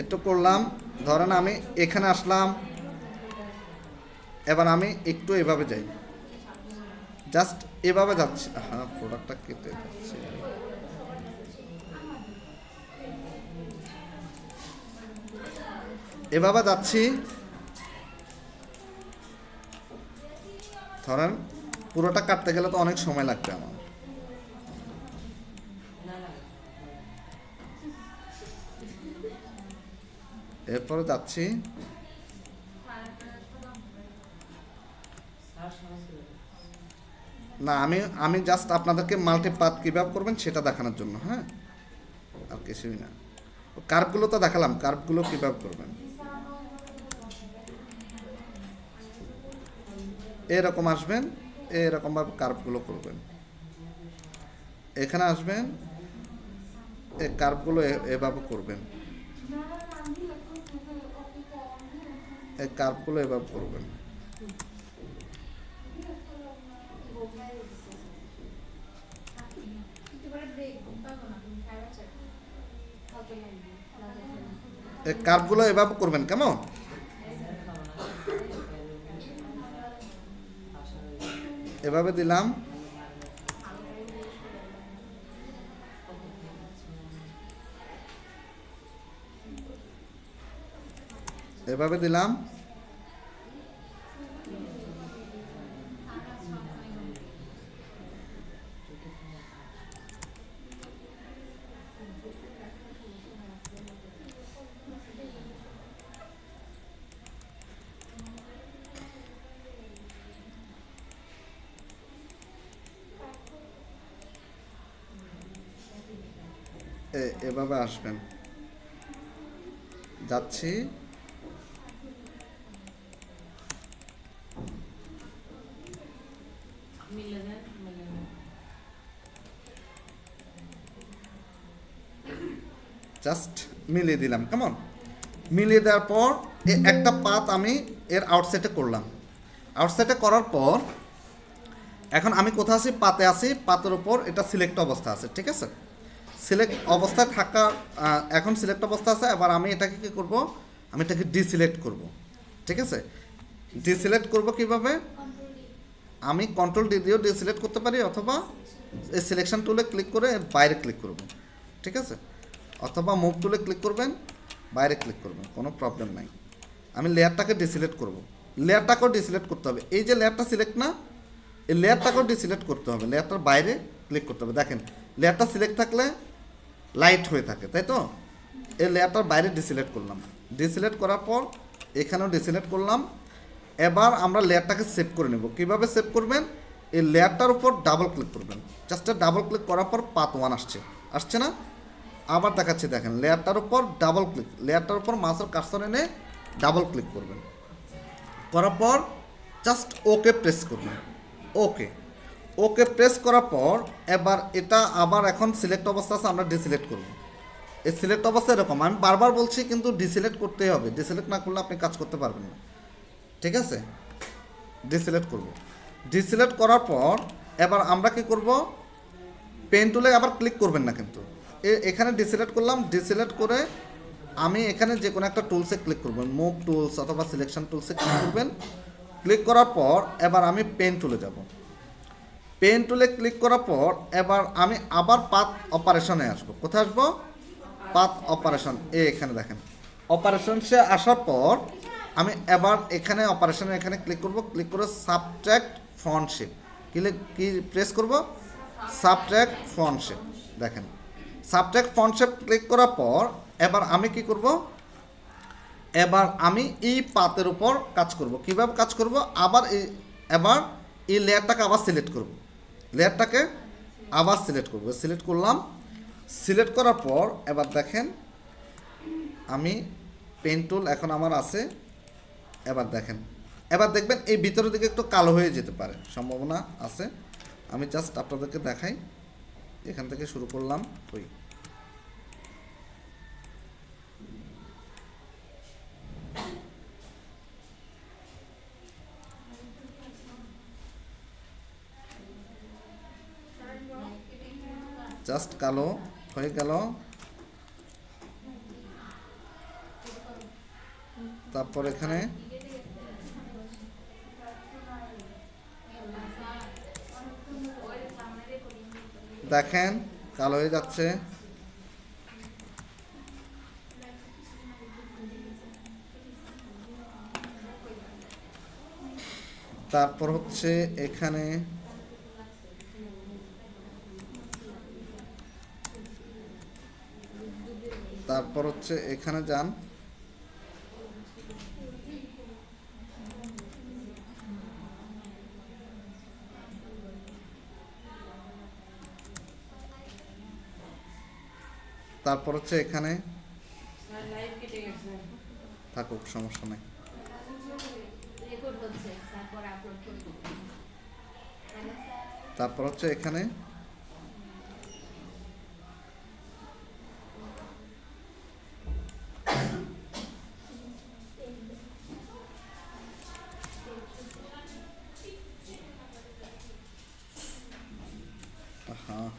একটু করলাম, ধরেন আমি এখানে আসলাম, এবার আমি একটু এভাবে যাই, জাস্ট এভাবে যাচ্ছি, হ্যাঁ প্রোডাক্টটা কেটে যাচ্ছে, এভাবে যাচ্ছি, ধরেন পুরোটা কাটতে গেলে তো অনেক সময় লাগবে আমার, এরপরে যাচ্ছি, না আমি জাস্ট আপনাদেরকে মাল্টিপাথ কীভাবে করবেন সেটা দেখানোর জন্য, হ্যাঁ আর কিছুই না। কার্ভগুলো তো দেখালাম, কার্ভগুলো কীভাবে করবেন, এরকম আসবেন, এরকমভাবে কার্ভগুলো করবেন, এখানে আসবেন, এই কার্ভগুলো এভাবে করবেন, এই কার্ভগুলো এভাবে করবেন, এই কার্ভগুলো এভাবে করবেন, কেমন এভাবে দিলাম, এভাবে দিলাম, এভাবে আসবেন, যাচ্ছি, জাস্ট মিলিয়ে দিলাম, কেমন মিলিয়ে দেওয়ার পর একটা পাত আমি এর আউটসাইডে করলাম, আউটসাইডে করার পর এখন আমি কোথায় আছি, পাতে আছি, পাতের উপর এটা সিলেক্ট অবস্থা আছে, ঠিক আছে, সিলেক্ট অবস্থায় থাকা, এখন সিলেক্ট অবস্থা আছে, এবার আমি এটাকে কী করব, আমি এটাকে ডিসিলেক্ট করব, ঠিক আছে। ডিসিলেক্ট করব কিভাবে, আমি কন্ট্রোল ডি দিয়েও ডিসিলেক্ট করতে পারি, অথবা এই সিলেকশন টুলে ক্লিক করে বাইরে ক্লিক করব, ঠিক আছে, অথবা মুভ টুলে ক্লিক করবেন, বাইরে ক্লিক করবেন, কোনো প্রবলেম নাই। আমি লেয়ারটাকে ডিসিলেক্ট করব, লেয়ারটাকেও ডিসিলেক্ট করতে হবে, এই যে লেয়ারটা সিলেক্ট না, এই লেয়ারটাকেও ডিসিলেক্ট করতে হবে, লেয়ারটার বাইরে ক্লিক করতে হবে, দেখেন লেয়ারটা সিলেক্ট থাকলে লাইট হয়ে থাকে, তাই তো, এই লেয়ারটার বাইরে ডিসিলেক্ট করলাম, ডিসিলেক্ট করার পর এখানেও ডিসিলেক্ট করলাম। এবার আমরা লেয়ারটাকে সেভ করে নেব, কীভাবে সেভ করবেন, এই লেয়ারটার উপর ডাবল ক্লিক করবেন, জাস্ট ডাবল ক্লিক করার পর পাত 1 আসছে না, আবার দেখাচ্ছি, দেখেন লেয়ারটার উপর ডাবল ক্লিক, লেয়ারটার উপর মাউসের কার্সর এনে ডাবল ক্লিক করবেন, করার পর জাস্ট ওকে প্রেস করবেন, ওকে প্রেস করার পর এবার এটা আবার এখন সিলেক্ট অবস্থা আছে, আমরা ডিসিলেক্ট করব, এই সিলেক্ট অবস্থা এরকম, আমি বারবার বলছি কিন্তু ডিসিলেক্ট করতেই হবে, ডিসিলেক্ট না করলে আপনি কাজ করতে পারবেন না, ঠিক আছে। ডিসিলেক্ট করব, ডিসিলেক্ট করার পর এবার আমরা কি করব, পেন টুলে আবার ক্লিক করবেন না কিন্তু, এখানে ডিসিলেক্ট করলাম, ডিসিলেক্ট করে আমি এখানে যে কোনো একটা টুলসে ক্লিক করবেন, মুভ টুলস অথবা সিলেকশন টুলসে ক্লিক করবেন, ক্লিক করার পর এবার আমি পেন টুলে যাব, পেন টুলে ক্লিক করার পর এবার আমি আবার পাথ অপারেশনে আসবো, কোথায় আসবো, পাথ অপারেশন, এখানে দেখেন অপারেশনসে আসার পর আমি এবার এখানে অপারেশনে এখানে ক্লিক করব, ক্লিক করে সাবট্রাক্ট ফন্ট শেপ কি প্রেস করব, সাবট্রাক্ট ফন্ট শেপ। দেখেন সাবট্রাক্ট ফন্ট শেপ ক্লিক করার পর এবার আমি কি করব, এবার আমি এই পাতের উপর কাজ করব। কিভাবে কাজ করব, এবার এই লেয়ারটাকে আবার সিলেক্ট করব, লেয়ারটাকে আবার সিলেক্ট করব, সিলেক্ট করলাম। সিলেক্ট করার পর এবার দেখেন আমি পেন টুল এখন আমার আছে। এবার দেখেন, এবার দেখবেন এই ভিতরের দিকে একটু কালো হয়ে যেতে পারে, সম্ভাবনা আছে। আমি জাস্ট আপনাদেরকে দেখাই, এখান থেকে শুরু করলাম। ওই জাস্ট কালো হয়ে গেল, তারপর এখানে দেখেন কালো হয়ে যাচ্ছে। তারপর হচ্ছে এখানে যান, তারপর হচ্ছে এখানে থাকুক, সমস্যা নাই। তারপর হচ্ছে এখানে হ্যাঁ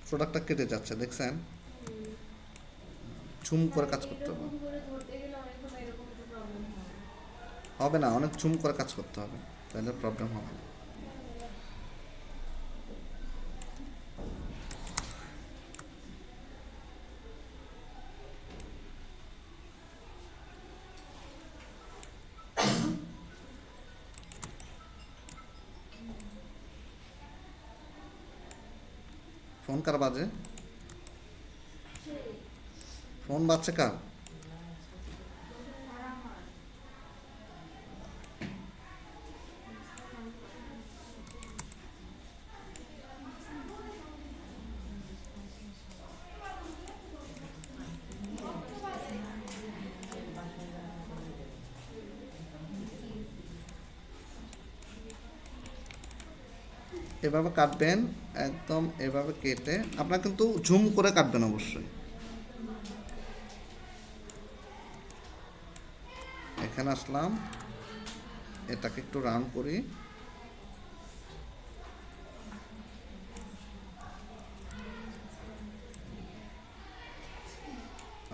প্রোডাক্টটা কেটে যাচ্ছে, দেখছেন? ঝুম করে কাজ করতে হবে, হবে না, অনেক ঝুম করে কাজ করতে হবে, তাহলে প্রবলেম হবে না। ফোন কার বাজে? ফোন বাজছে কার? এভাবে কাটবেন, একদম এভাবে কেটে আপনার কিন্তু ঝুম করে কাটবেন অবশ্যই। এখানে আসলাম, এটাকে একটু রান করি,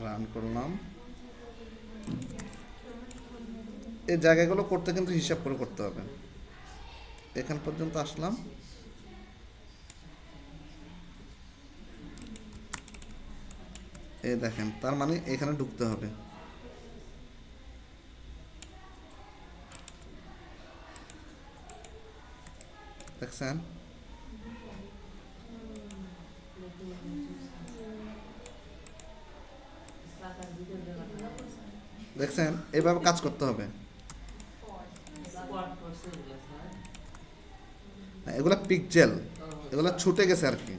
রান করলাম। এই জায়গাগুলো করতে কিন্তু হিসাব করে করতে হবে। এখান পর্যন্ত আসলাম, এই দেখেন, তার মানে এখানে ঢুকতে হবে। দেখছেন? দেখছেন, এইভাবে কাজ করতে হবে। এগুলা পিকজেল, এগুলা ছুটে গেছে আর কি।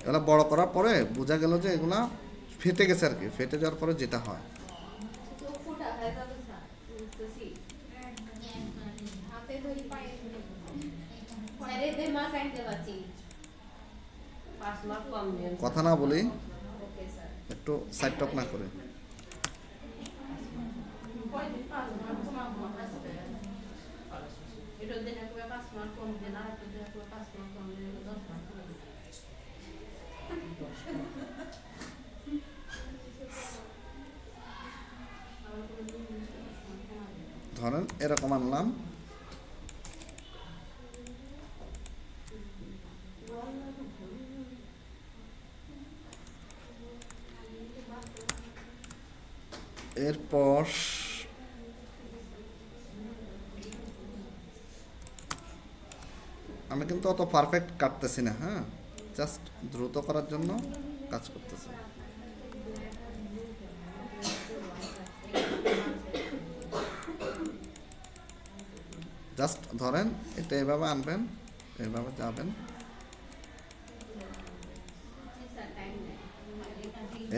এগুলা বড় করার পরে বোঝা গেল যে এগুলা ফেটে গেছে আর কি। ফেটে যাওয়ার পরে যেটা হয়, কথা না বলি, একটু সাইড টক না করে ধরেন এরকম আনলাম, এরপর আমি কিন্তু অত পারফেক্ট কাটতেছি না, হ্যাঁ, জাস্ট দ্রুত করার জন্য কাজ করতেছি। জাস্ট ধরেন এটা এভাবে আনবেন, এভাবে যাবেন,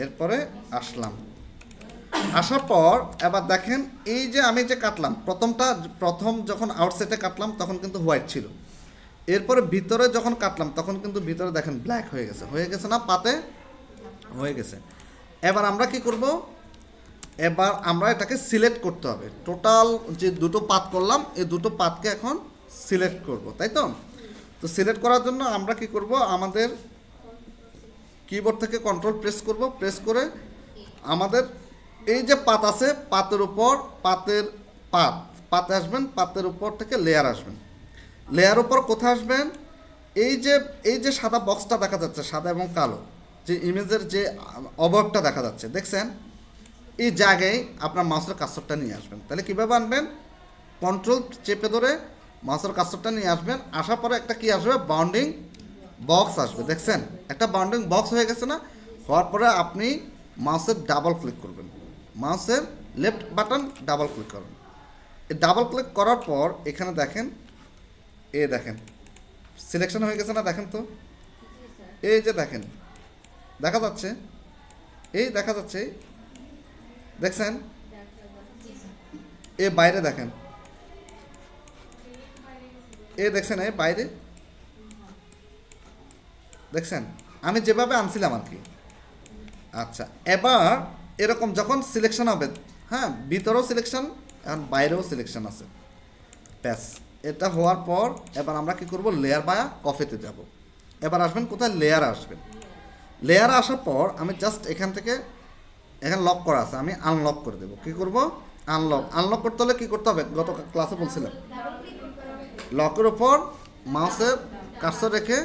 এরপরে আসলাম, আসার পর এবার দেখেন এই যে আমি যে কাটলাম প্রথম যখন আউটসাইডে কাটলাম তখন কিন্তু হোয়াইট ছিল, এরপরে ভিতরে যখন কাটলাম তখন কিন্তু ভিতরে দেখেন ব্ল্যাক হয়ে গেছে না, পাতে হয়ে গেছে। এবার আমরা কি করব, এবার আমরা এটাকে সিলেক্ট করতে হবে, টোটাল যে দুটো পাত করলাম এই দুটো পাতকে এখন সিলেক্ট করব, তাই তো। তো সিলেক্ট করার জন্য আমরা কি করব, আমাদের কিবোর্ড থেকে কন্ট্রোল প্রেস করব, প্রেস করে আমাদের এই যে পাত আছে পাতের উপর পাতে আসবেন, পাতের উপর থেকে লেয়ার আসবেন, লেয়ার উপর কোথায় আসবেন, এই যে সাদা বক্সটা দেখা যাচ্ছে, সাদা এবং কালো যে ইমেজের যে অবয়বটা দেখা যাচ্ছে দেখছেন, এই জায়গায় আপনার মাউসের কার্সরটা নিয়ে আসবেন। তাহলে কীভাবে আনবেন, কন্ট্রোল চেপে ধরে মাউসের কার্সরটা নিয়ে আসবেন, আসার পরে একটা কি আসবে, বাউন্ডিং বক্স আসবে, দেখছেন একটা বাউন্ডিং বক্স হয়ে গেছে না, হওয়ার পরে আপনি মাউসের ডাবল ক্লিক করবেন, মাউসের লেফট বাটন ডাবল ক্লিক করবেন, এই ডাবল ক্লিক করার পর এখানে দেখেন, দেখেন সিলেকশন হয়ে গেছে না, দেখেন তো এই যে দেখেন দেখা যাচ্ছে, দেখা যাচ্ছে, দেখছেন বাইরে দেখেন, দেখছেন বাইরে দেখছেন, আমি যেভাবে আনছিলাম আর কি। আচ্ছা, এবার এরকম যখন সিলেকশন হবে, হ্যাঁ ভিতরেও সিলেকশন এখন বাইরেও সিলেকশন আছে, ব্যাস এটা হওয়ার পর এবার আমরা কি করব, লেয়ার বা কফিতে যাব। এবার আসবেন কোথায়, লেয়ার আসবেন, লেয়ার আসার পর আমি জাস্ট এখান থেকে, এখানে লক করা আছে, আমি আনলক করে দেবো। কি করব, আনলক করতে হলে কি করতে হবে, গত ক্লাসে বলছিলাম, লকের উপর মাউসের কার্সর রেখে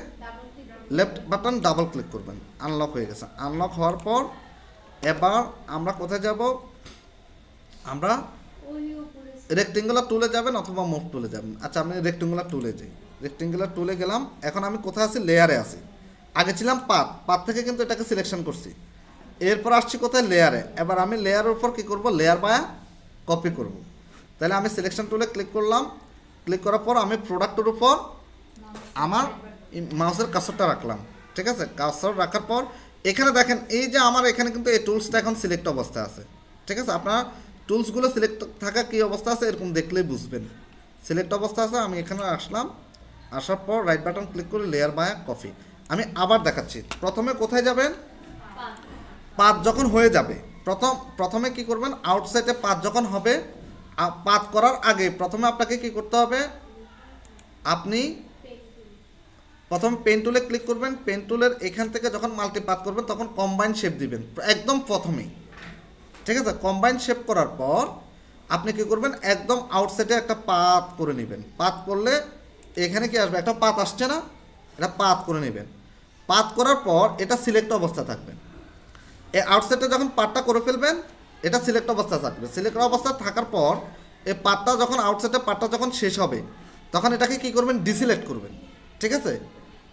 লেফট বাটন ডাবল ক্লিক করবেন, আনলক হয়ে গেছে। আনলক হওয়ার পর এবার আমরা কোথায় যাব, আমরা রেক্টেঙ্গুলার টুলে যাবেন অথবা মুভ টুলে যাবেন। আচ্ছা আমি রেক্টেঙ্গুলার টুলে যাই, রেক্টেঙ্গুলার টুলে গেলাম, এখন আমি কোথায় আছি, লেয়ারে আছি, আগে ছিলাম পাত থেকে কিন্তু এটাকে সিলেকশন করছি, এরপর আসছি কোথায়, লেয়ারে। এবার আমি লেয়ারের উপর কী করব, লেয়ার বা কপি করব। তাহলে আমি সিলেকশন টুলে ক্লিক করলাম, ক্লিক করার পর আমি প্রোডাক্টের উপর আমার মাউসের কার্সরটা রাখলাম, ঠিক আছে, কার্সর রাখার পর এখানে দেখেন এই যে আমার এখানে কিন্তু এই টুলসটা এখন সিলেক্ট অবস্থায় আছে, ঠিক আছে, আপনার টুলসগুলো সিলেক্ট থাকা কী অবস্থা আছে এরকম দেখলেই বুঝবেন, সিলেক্ট অবস্থা আছে। আমি এখানে আসলাম, আসার পর রাইট বাটন ক্লিক করে লেয়ার বা কপি, আমি আবার দেখাচ্ছি। প্রথমে কোথায় যাবেন, পাত যখন হয়ে যাবে, প্রথমে কি করবেন, আউটসাইডে পাত যখন হবে, পাত করার আগে প্রথমে আপনাকে কি করতে হবে, আপনি প্রথম পেন টুলে ক্লিক করবেন, পেন টুলের এখান থেকে যখন মাল্টিপাত করবেন তখন কম্বাইন শেপ দিবেন একদম প্রথমেই, ঠিক আছে। কম্বাইন শেপ করার পর আপনি কি করবেন, একদম আউটসাইডে একটা পাত করে নেবেন, পাত করলে এখানে কি আসবে, একটা পাত আসছে না, এটা পাত করে নেবেন। পাত করার পর এটা সিলেক্ট অবস্থা থাকবে, এই আউটসাইডে যখন পাতটা করে ফেলবেন এটা সিলেক্ট অবস্থা থাকবে, সিলেক্ট অবস্থা থাকার পর এই পাতটা যখন আউটসাইডে পাতটা যখন শেষ হবে তখন এটাকে কি করবেন, ডিসিলেক্ট করবেন, ঠিক আছে,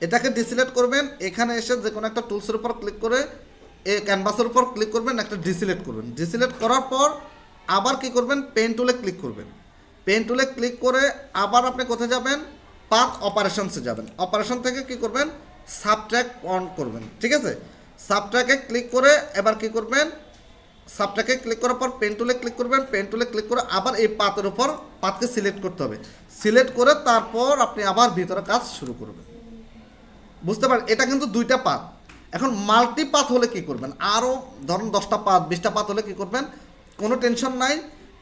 এটাকে ডিসিলেক্ট করবেন। এখানে এসে যে কোনো একটা টুলসের উপর ক্লিক করে এই ক্যানভাসের উপর ক্লিক করবেন, একটা ডিসিলেক্ট করবেন, ডিসিলেক্ট করার পর আবার কি করবেন, পেন টুলে ক্লিক করবেন, পেন টুলে ক্লিক করে আবার আপনি কোথায় যাবেন, পাথ অপারেশনসে যাবেন, অপারেশন থেকে কি করবেন, সাবট্র্যাক্ট অন করবেন, ঠিক আছে, সাবট্র্যাকে ক্লিক করে এবার কি করবেন, সাবট্র্যাকে ক্লিক করার পর পেন টুলে ক্লিক করবেন, পেন টুলে ক্লিক করে আবার এই পাতের উপর পাতকে সিলেক্ট করতে হবে, সিলেক্ট করে তারপর আপনি আবার ভিতরে কাজ শুরু করবেন, বুঝতে পারেন। এটা কিন্তু দুইটা পাত। এখন মাল্টি পাত হলে কি করবেন, আরও ধরুন 10টা পাত 20টা পাত হলে কি করবেন, কোনো টেনশন নাই,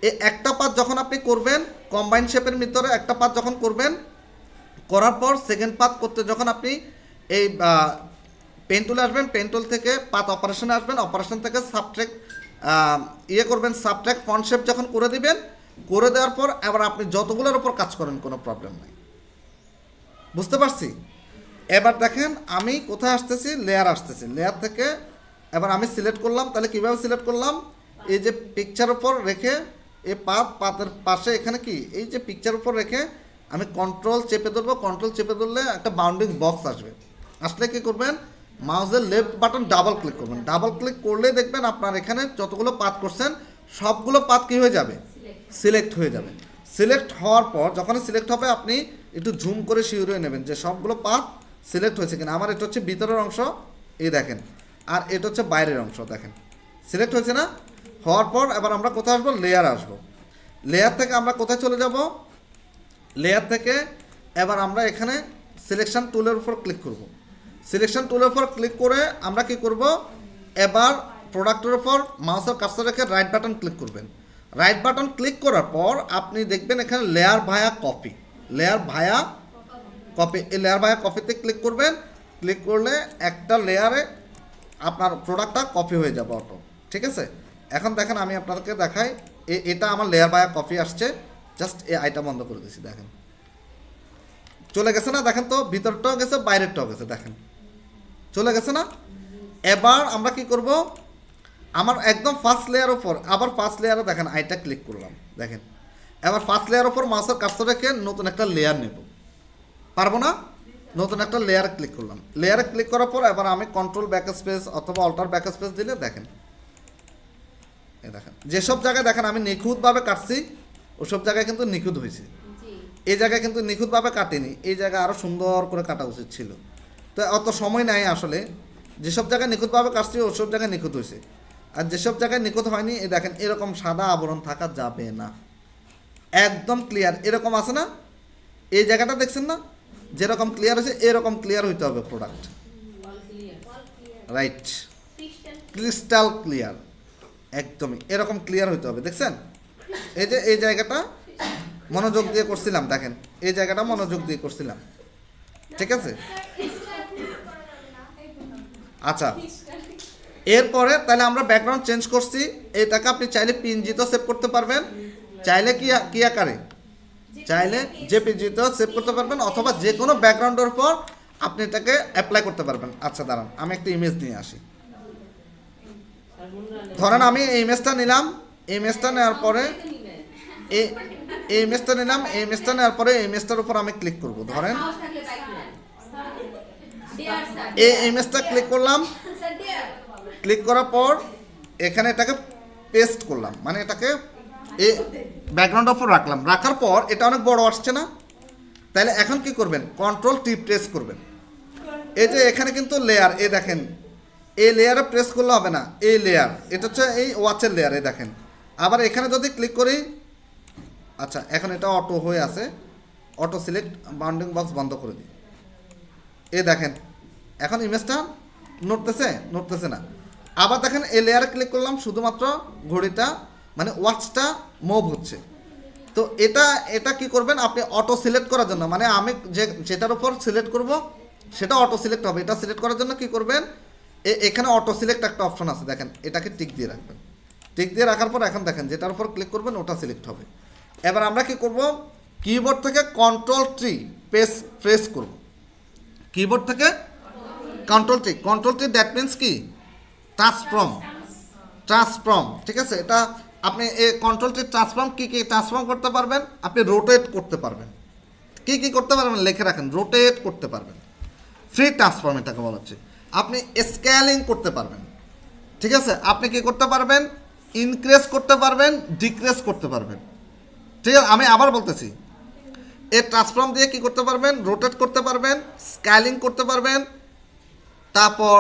এই একটা পাত যখন আপনি করবেন কম্বাইন শেপের ভিতরে একটা পাত যখন করবেন, করার পর সেকেন্ড পাত করতে যখন আপনি এই পেন টুলে আসবেন, পেন টুল থেকে পাত অপারেশনে আসবেন, অপারেশন থেকে সাবট্রাক্ট করবেন, সাবট্রাক্ট ফন্ট শেপ যখন করে দিবেন, করে দেওয়ার পর এবার আপনি যতগুলোর উপর কাজ করেন কোনো প্রবলেম নাই। বুঝতে পারছি? এবার দেখেন আমি কোথায় আসতেছি, লেয়ার আসতেছি, লেয়ার থেকে এবার আমি সিলেক্ট করলাম। তাহলে কীভাবে সিলেক্ট করলাম, এই যে পিকচার উপর রেখে এই পাতের পাশে এখানে কি এই যে পিকচার উপর রেখে আমি কন্ট্রোল চেপে ধরবো, কন্ট্রোল চেপে ধরলে একটা বাউন্ডিং বক্স আসবে। আসলে কী করবেন, মাউসের লেফট বাটন ডাবল ক্লিক করবেন, ডাবল ক্লিক করলে দেখবেন আপনার এখানে যতগুলো পাত করছেন সবগুলো পাত কী হয়ে যাবে, সিলেক্ট হয়ে যাবে। সিলেক্ট হওয়ার পর যখন সিলেক্ট হবে আপনি একটু জুম করে শিওর হয়ে নেবেন যে সবগুলো পাত সিলেক্ট হয়েছে কিনা। আমার এটা হচ্ছে ভিতরের অংশ, এই দেখেন, আর এটা হচ্ছে বাইরের অংশ, দেখেন সিলেক্ট হয়েছে না। হওয়ার পর এবার আমরা কোথায় আসবো, লেয়ার আসবো। লেয়ার থেকে আমরা কোথায় চলে যাব, লেয়ার থেকে এবার আমরা এখানে সিলেকশন টুলের উপর ক্লিক করব। সিলেকশন টুলের উপর ক্লিক করে আমরা কি করব, এবার প্রোডাক্টের উপর মাউসের কার্সর রেখে রাইট বাটন ক্লিক করবেন। রাইট বাটন ক্লিক করার পর আপনি দেখবেন এখানে লেয়ার ভায়া কপি, লেয়ার ভায়া কপি, এই লেয়ার ভায়া কপিতে ক্লিক করবেন। ক্লিক করলে একটা লেয়ারে আপনার প্রোডাক্টটা কপি হয়ে যাবে অটো। ঠিক আছে, এখন দেখেন আমি আপনাদেরকে দেখাই, এটা আমার লেয়ার ভায়া কপি আসছে। জাস্ট এই আইটা বন্ধ করে দিয়েছি, দেখেন চলে গেছে না, দেখেন তো ভিতরটাও গেছে বাইরেরটাও গেছে, দেখেন চলে গেছে না। এবার আমরা কি করব, আমার একদম ফার্স্ট লেয়ার ওপর আবার ফার্স্ট লেয়ারে দেখেন আইটা ক্লিক করলাম, দেখেন এবার ফার্স্ট লেয়ার ওপর মাউসের কার্সর রেখে নতুন একটা লেয়ার নেব, পারবো না, নতুন একটা লেয়ারে ক্লিক করলাম। লেয়ারে ক্লিক করার পর এবার আমি কন্ট্রোল ব্যাক স্পেস অথবা অল্টার ব্যাক স্পেস দিলে দেখেন, এই দেখেন যেসব জায়গায় দেখেন আমি নিখুঁতভাবে কাটছি ওসব জায়গায় কিন্তু নিখুঁত হয়েছে, এই জায়গায় কিন্তু নিখুঁতভাবে কাটিনি, এই জায়গায় আরও সুন্দর করে কাটা উচিত ছিল। তো অত সময় নাই আসলে, যেসব জায়গায় নিখুঁতভাবে কাটছি ওসব জায়গায় নিখুঁত হয়েছে, আর যেসব জায়গায় নিখুঁত হয়নি এই দেখেন এরকম সাদা আবরণ থাকা যাবে না, একদম ক্লিয়ার এরকম আছে না, এই জায়গাটা দেখছেন না যেরকম ক্লিয়ার হয়েছে এরকম ক্লিয়ার হইতে হবে প্রোডাক্ট, রাইট, ক্রিস্টাল ক্লিয়ার, একদমই এরকম ক্লিয়ার হইতে হবে। দেখছেন এই যে এই জায়গাটা মনোযোগ দিয়ে করছিলাম, দেখেন এই জায়গাটা মনোযোগ দিয়ে করছিলাম, ঠিক আছে। আচ্ছা এরপরে তাহলে আমরা ব্যাকগ্রাউন্ড চেঞ্জ করছি, এটাকে আপনি চাইলে পিএনজিতেও সেভ করতে পারবেন, চাইলে কি আকারে, চাইলে জেপিজিতেও সেভ করতে পারবেন, অথবা যে কোনো ব্যাকগ্রাউন্ডের উপর আপনি এটাকে অ্যাপ্লাই করতে পারবেন। আচ্ছা দাঁড়ান আমি একটা ইমেজ নিয়ে আসি, ধরেন আমি এই ইমেজটা নিলাম, এই ইমেজটা নেওয়ার পরে এই ইমেজটা নিলাম, এই ইমেজটা নেওয়ার পরে এই ইমেজটার উপর আমি ক্লিক করব, ধরেন এই ইমেজটা ক্লিক করলাম, ক্লিক করার পর এখানে এটাকে পেস্ট করলাম, মানে এটাকে এই ব্যাকগ্রাউন্ডের উপর রাখলাম, রাখার পর এটা অনেক বড় আসছে না, তাহলে এখন কি করবেন, কন্ট্রোল টি প্রেস করবেন। এই যে এখানে কিন্তু লেয়ার, এই দেখেন এই লেয়ারে প্রেস করলে হবে না, এই লেয়ার এটা হচ্ছে এই ওয়াচের লেয়ার, এই দেখেন। আবার এখানে যদি ক্লিক করি, আচ্ছা এখন এটা অটো হয়ে আছে, অটো সিলেক্ট বাউন্ডিং বক্স বন্ধ করে দিই, এই দেখেন এখন ইমেজটা নড়তেছে না। আবার দেখেন এই লেয়ারে ক্লিক করলাম, শুধুমাত্র ঘড়িটা মানে ওয়াচটা মুভ হচ্ছে। তো এটা কি করবেন আপনি, অটো সিলেক্ট করার জন্য, মানে আমি যেটার উপর সিলেক্ট করব সেটা অটো সিলেক্ট হবে, এটা সিলেক্ট করার জন্য কি করবেন, এখানে অটো সিলেক্ট একটা অপশন আছে, দেখেন এটাকে টিক দিয়ে রাখবেন, টিক দিয়ে রাখার পর এখন দেখেন যেটার উপর ক্লিক করবেন ওটা সিলেক্ট হবে। এবার আমরা কি করব, কিবোর্ড থেকে কন্ট্রোল টি প্রেস করব, কিবোর্ড থেকে কন্ট্রোল টি দ্যাট মিনস কি ট্রান্সফর্ম, ঠিক আছে। এটা আপনি এই কন্ট্রোল টি ট্রান্সফর্ম কি ট্রান্সফর্ম করতে পারবেন, আপনি রোটেট করতে পারবেন, কি করতে পারবেন লিখে রাখেন, রোটেট করতে পারবেন, ফ্রি ট্রান্সফর্ম এটাকে বলা হচ্ছে। আপনি স্কেলিং করতে পারবেন, ঠিক আছে, আপনি কি করতে পারবেন, ইনক্রিজ করতে পারবেন, ডিক্রিজ করতে পারবেন, ঠিক আছে। আমি আবার বলতেছি, এই ট্রান্সফর্ম দিয়ে কি করতে পারবেন, রোটেট করতে পারবেন, স্কেলিং করতে পারবেন, তারপর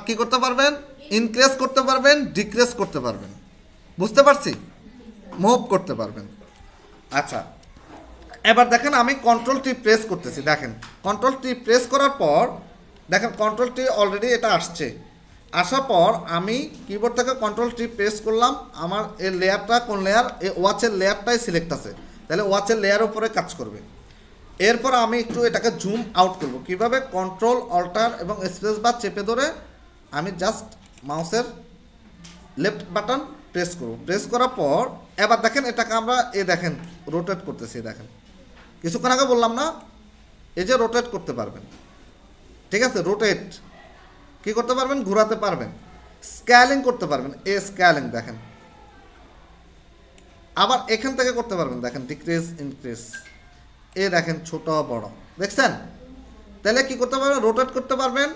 কি করতে পারবেন, ইনক্রিজ করতে পারবেন, ডিক্রিজ করতে পারবেন, বুঝতে পারছি, মুভ করতে পারবেন। আচ্ছা এবার দেখেন আমি কন্ট্রোল টি প্রেস করতেছি, দেখেন কন্ট্রোল টি প্রেস করার পর দেখেন কন্ট্রোল টি অলরেডি এটা আসছে। আসার পর আমি কিবোর্ড থেকে কন্ট্রোল টি প্রেস করলাম, আমার এই লেয়ারটা কোন লেয়ার, এই ওয়াচের লেয়ারটাই সিলেক্ট আছে, তাহলে ওয়াচের লেয়ার উপরে কাজ করবে। এরপর আমি একটু এটাকে জুম আউট করব কিভাবে, কন্ট্রোল অল্টার এবং স্পেস বার চেপে ধরে আমি জাস্ট মাউসের লেফট বাটন প্রেস করব। প্রেস করার পর এবার দেখেন এটাকে আমরা দেখেন রোটেট করতেছি, দেখেন কিছুক্ষণ আগে বললাম না, এই যে রোটেট করতে পারবেন, ঠিক আছে, রোটেট কি করতে পারবেন, ঘোরাতে পারবেন, স্কেলিং করতে পারবেন, স্কেলিং দেখেন, আবার এখান থেকে করতে পারবেন, দেখেন ডিক্রিজ ইনক্রিজ, দেখেন ছোট বড়, দেখছেন। তাহলে কি করতে পারবেন, রোটেট করতে পারবেন,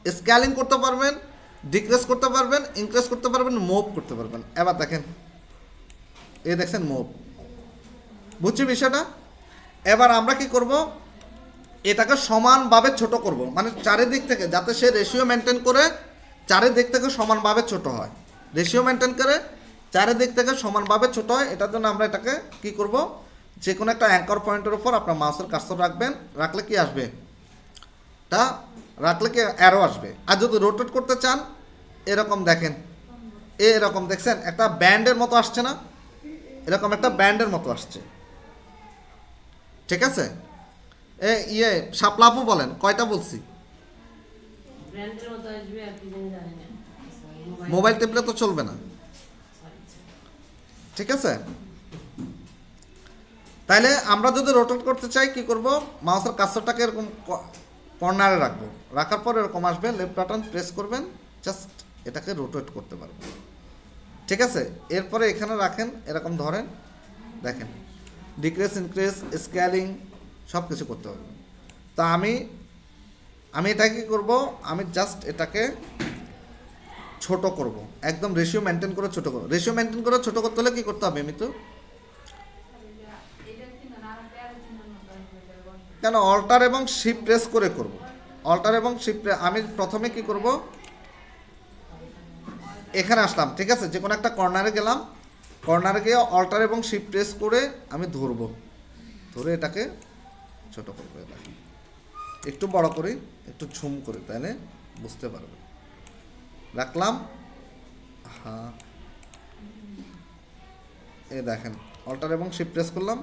স্কেলিং করতে পারবেন, ডিক্রিজ করতে পারবেন, ইনক্রিজ করতে পারবেন, মুভ করতে পারবেন। এবার দেখেন দেখছেন মুভ, বুঝছি বিষয়টা। এবার আমরা কি করব, এটাকে সমানভাবে ছোট করব, মানে চারিদিক থেকে যাতে সে রেশিও মেনটেন করে চারিদিক থেকে সমানভাবে ছোট হয়, রেশিও মেনটেন করে চারিদিক থেকে সমানভাবে ছোট হয়। এটার জন্য আমরা এটাকে কি করব, যে কোনো একটা অ্যাঙ্কর পয়েন্টের উপর আপনার মাউসের কার্সর রাখবেন, রাখলে কি আসবে, তা রাখলে কি অ্যারো আসবে। আর যদি রোটেট করতে চান এরকম দেখেন, এরকম দেখছেন একটা ব্যান্ডের মতো আসছে না, এরকম একটা ব্যান্ডের মতো আসছে, ঠিক আছে। সাপলাপু বলেন কয়টা বলছি, মোবাইল টেপলে তো চলবে না, ঠিক আছে। তাইলে আমরা যদি রোটেট করতে চাই কি করব, মাউসের কার্সরটাকে এরকম কর্নারে রাখবো, রাখার পর এরকম আসবে, লেফট বাটন প্রেস করবেন, জাস্ট এটাকে রোটেট করতে পারবেন, ঠিক আছে। এরপরে এখানে রাখেন, এরকম ধরেন, দেখেন ডিক্রিজ ইনক্রিজ স্কেলিং সব কিছু করতে হবে। তা আমি এটাকে কি করব, আমি জাস্ট এটাকে ছোট করব, একদম রেশিও মেনটেন করে ছোট করব। রেশিও মেনটেন করে ছোট করতে হলে কি করতে হবে, আমি তো কেন অল্টার এবং শিফট প্রেস করে করব, অল্টার এবং শিফট আমি প্রথমে কি করব, এখানে আসলাম, ঠিক আছে, যে কোনো একটা কর্নারে গেলাম, কর্নারে গিয়ে অল্টার এবং শিফট প্রেস করে আমি ধরবো, ধরে এটাকে ছোট করবো, একটু বড় করি, একটু ঝুম করি, তাহলে বুঝতে পারবে। রাখলাম, হ্যাঁ দেখেন অল্টার এবং শিফট প্রেস করলাম,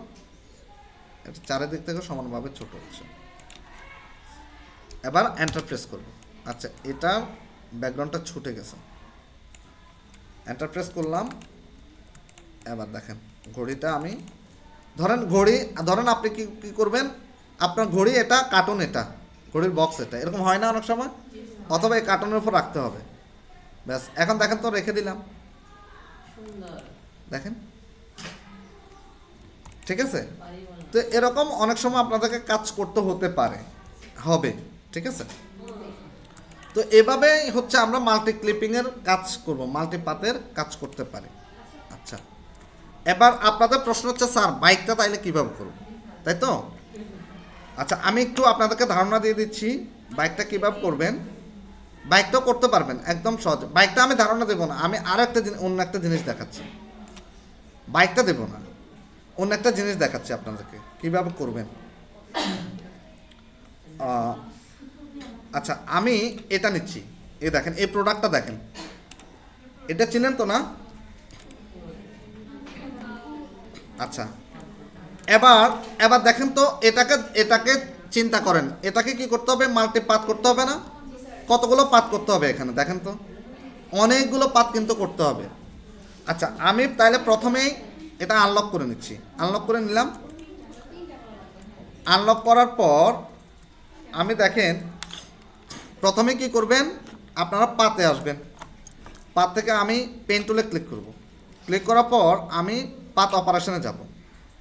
এটা চারিদিক থেকে সমানভাবে ছোট হচ্ছে। এবার এন্টার প্রেস করব, আচ্ছা এটা ব্যাকগ্রাউন্ডটা ছুটে গেছে, এন্টার প্রেস করলাম। এবার দেখেন ঘড়িটা আমি ধরেন আপনি কি করবেন, আপনার ঘড়ি এটা, কার্টুন এটা, ঘড়ির বক্স এটা, এরকম হয় না অনেক সময়, অথবা এই কার্টুনের উপর রাখতে হবে, ব্যাস। এখন দেখেন তো রেখে দিলাম, দেখেন, ঠিক আছে। তো এরকম অনেক সময় আপনাদেরকে কাজ করতে হবে, ঠিক আছে। তো এভাবে হচ্ছে আমরা মাল্টি ক্লিপিংয়ের কাজ করব, মাল্টি পাতের কাজ করতে পারি। আচ্ছা, এবার আপনাদের প্রশ্ন হচ্ছে স্যার বাইকটা তাইলে কীভাবে করব, তাই তো। আচ্ছা আমি একটু আপনাদেরকে ধারণা দিয়ে দিচ্ছি বাইকটা কীভাবে করবেন। বাইকটাও করতে পারবেন একদম সহজ। বাইকটা আমি ধারণা দেবো না, আমি আরও অন্য একটা জিনিস দেখাচ্ছি, বাইকটা দেবো না, অন্য একটা জিনিস দেখাচ্ছি আপনাদেরকে কীভাবে করবেন। আচ্ছা আমি এটা নিচ্ছি, দেখেন এই প্রোডাক্টটা দেখেন, এটা চিনেন তো না। আচ্ছা এবার দেখেন তো, এটাকে চিন্তা করেন, এটাকে কি করতে হবে, মাল্টি পাত করতে হবে না, কতগুলো পাত করতে হবে এখানে দেখেন তো, অনেকগুলো পাত কিন্তু করতে হবে। আচ্ছা আমি তাহলে প্রথমেই এটা আনলক করে নিচ্ছি, আনলক করে নিলাম। আনলক করার পর আমি দেখেন প্রথমে কি করবেন, আপনারা পাতে আসবেন, পাত থেকে আমি পেন টুলে ক্লিক করব, ক্লিক করার পর আমি পাত অপারেশনে যাব।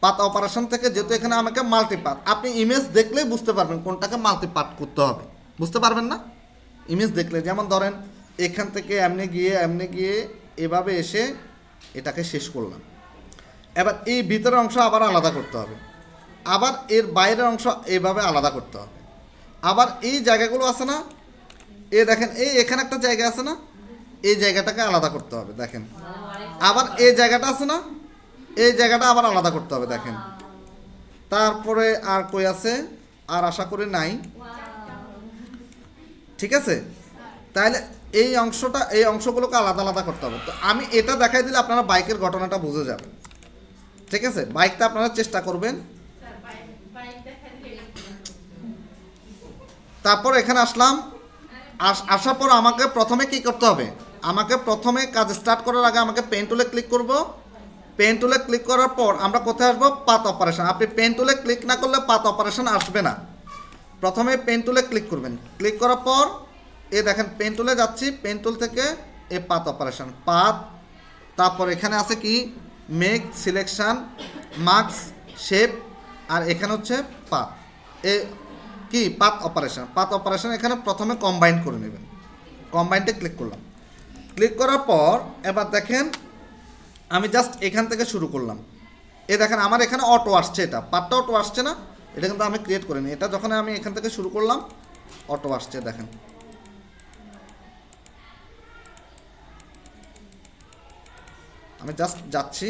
পাত অপারেশন থেকে যেহেতু এখানে আমাকে মাল্টিপাত, আপনি ইমেজ দেখলেই বুঝতে পারবেন কোনটাকে মাল্টিপাত করতে হবে, বুঝতে পারবেন না ইমেজ দেখলে। যেমন ধরেন এখান থেকে এমনি গিয়ে এভাবে এসে এটাকে শেষ করলাম। এবার এই ভিতরের অংশ আবার আলাদা করতে হবে, আবার এর বাইরের অংশ এভাবে আলাদা করতে হবে, আবার এই জায়গাগুলো আছে না, দেখেন এখানে একটা জায়গা আছে না, এই জায়গাটাকে আলাদা করতে হবে দেখেন, আবার এই জায়গাটা আছে না, এই জায়গাটা আবার আলাদা করতে হবে দেখেন। তারপরে আর কই আছে, আর আশা করি নাই, ঠিক আছে। এই অংশগুলোকে আলাদা আলাদা করতে হবে। তো আমি এটা দেখাই দিলে আপনারা বাইকের ঘটনাটা বুঝে যাবেন। ঠিক আছে, বাইকটা আপনারা চেষ্টা করবেন। তারপর এখানে আসলাম, আসার পর আমাকে প্রথমে কি করতে হবে, আমাকে প্রথমে কাজ স্টার্ট করার আগে আমাকে পেন টুলে ক্লিক করব। পেন টুলে ক্লিক করার পর আমরা কোথায় আসবো, পাথ অপারেশন। আপনি পেন টুলে ক্লিক না করলে পাথ অপারেশন আসবে না। প্রথমে পেন টুলে ক্লিক করবেন, ক্লিক করার পর দেখেন পেন টুলে যাচ্ছি, পেন টুল থেকে পাথ অপারেশন, পাথ, তারপর এখানে আছে কি মেক সিলেকশন, মার্কস, শেপ, আর এখানে হচ্ছে পাথ, কি পাথ অপারেশন। পাথ অপারেশন এখানে প্রথমে কম্বাইন করে নেবেন। কম্বাইনটে ক্লিক করলাম, ক্লিক করার পর এবার দেখেন আমি জাস্ট এখান থেকে শুরু করলাম। দেখেন আমার এখানে অটো আসছে, এটা পাথটা অটো আসছে না, এটা কিন্তু আমি ক্রিয়েট করিনি। এটা যখন আমি এখান থেকে শুরু করলাম অটো আসছে। দেখেন আমি জাস্ট যাচ্ছি,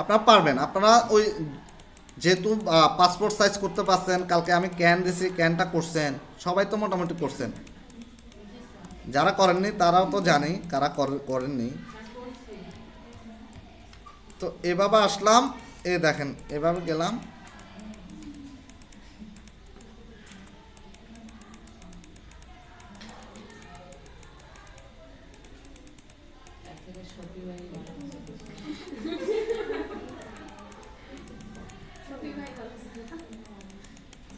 আপনারা পারবেন। আপনারা ওই যেহেতু পাসপোর্ট সাইজ করতে পারছেন, কালকে আমি ক্যান দিছি, ক্যানটা করছেন, সবাই তো মোটামুটি করছেন। যারা করেননি তারাও তো জানি, কারা করেননি। তো এভাবে আসলাম, দেখেন এভাবে গেলাম,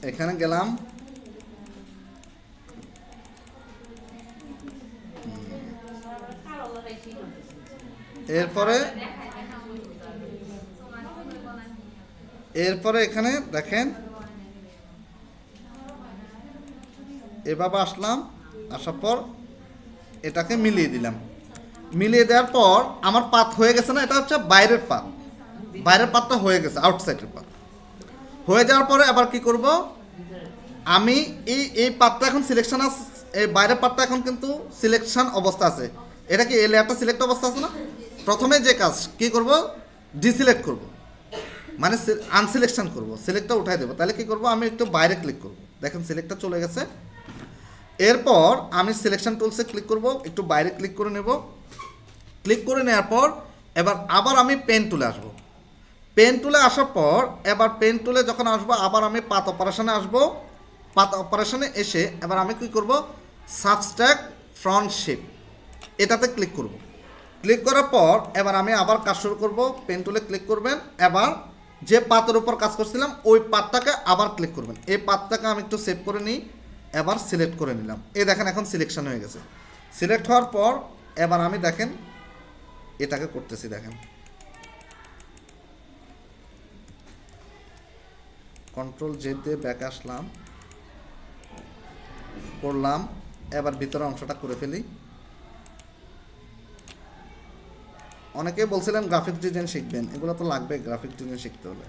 এখানে গেলাম, এরপরে এখানে দেখেন এভাবে আসলাম, আসার পর এটাকে মিলিয়ে দিলাম। মিলিয়ে দেওয়ার পর আমার পাত হয়ে গেছে না, এটা হচ্ছে বাইরের পাত, বাইরের পাতটা হয়ে গেছে, আউটসাইডের পাত হয়ে যাওয়ার পরে আবার কি করব, আমি এই পাতটা এখন সিলেকশন আছে, এই বাইরের পাতটা এখন কিন্তু সিলেকশন অবস্থা আছে। এটা কি এই লেয়ারটা সিলেক্ট অবস্থা আছে না, প্রথমে যে কাজ কি করব, ডিসিলেক্ট করব, মানে আনসিলেকশন করব, সিলেক্টটা উঠাই দেবো। তাহলে কি করব, আমি একটু বাইরে ক্লিক করব, দেখেন সিলেক্টটা চলে গেছে। এরপর আমি সিলেকশন টুলসে ক্লিক করব, একটু বাইরে ক্লিক করে নেব। ক্লিক করে নেওয়ার পর আবার আমি পেন টুলে আসব। পেন টুলে আসার পর এবার পেন টুলে যখন আসবো আবার আমি পাথ অপারেশনে আসব। পাথ অপারেশনে এসে এবার আমি কী করব, সাবস্ট্রাক্ট ফ্রন্ট শেপ, এটাতে ক্লিক করব। ক্লিক করার পর এবার আমি আবার কাজ শুরু করব। পেন টুলে ক্লিক করবেন, এবার যে পাথের উপর কাজ করছিলাম ওই পাথটাকে আবার ক্লিক করবেন। এই পাথটাকে আমি একটু সেভ করে নিই, এবার সিলেক্ট করে নিলাম। দেখেন এখন সিলেকশন হয়ে গেছে। সিলেক্ট হওয়ার পর এবার আমি দেখেন এটাকে করতেছি, দেখেন কন্ট্রোল জেড দিয়ে ব্যাক আসলাম, করলাম। এবার ভিতরের অংশটা করে ফেলি। অনেকে বলছিলেন গ্রাফিক ডিজাইন শিখবেন, এগুলো তো লাগবে গ্রাফিক ডিজাইন শিখতে হলে।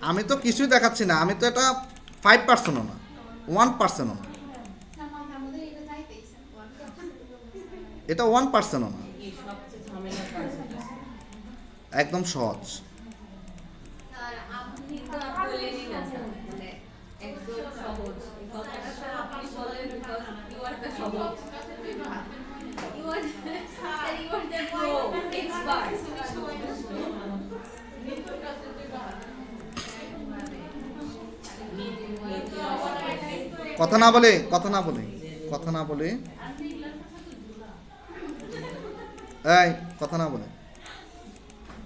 আমি তো কিছুই দেখাচ্ছি না, আমি তো এটা 5%ও না, 1%ও না, এটা 1%ও না, একদম সহজ। কথা না বলে এই কথা না বলে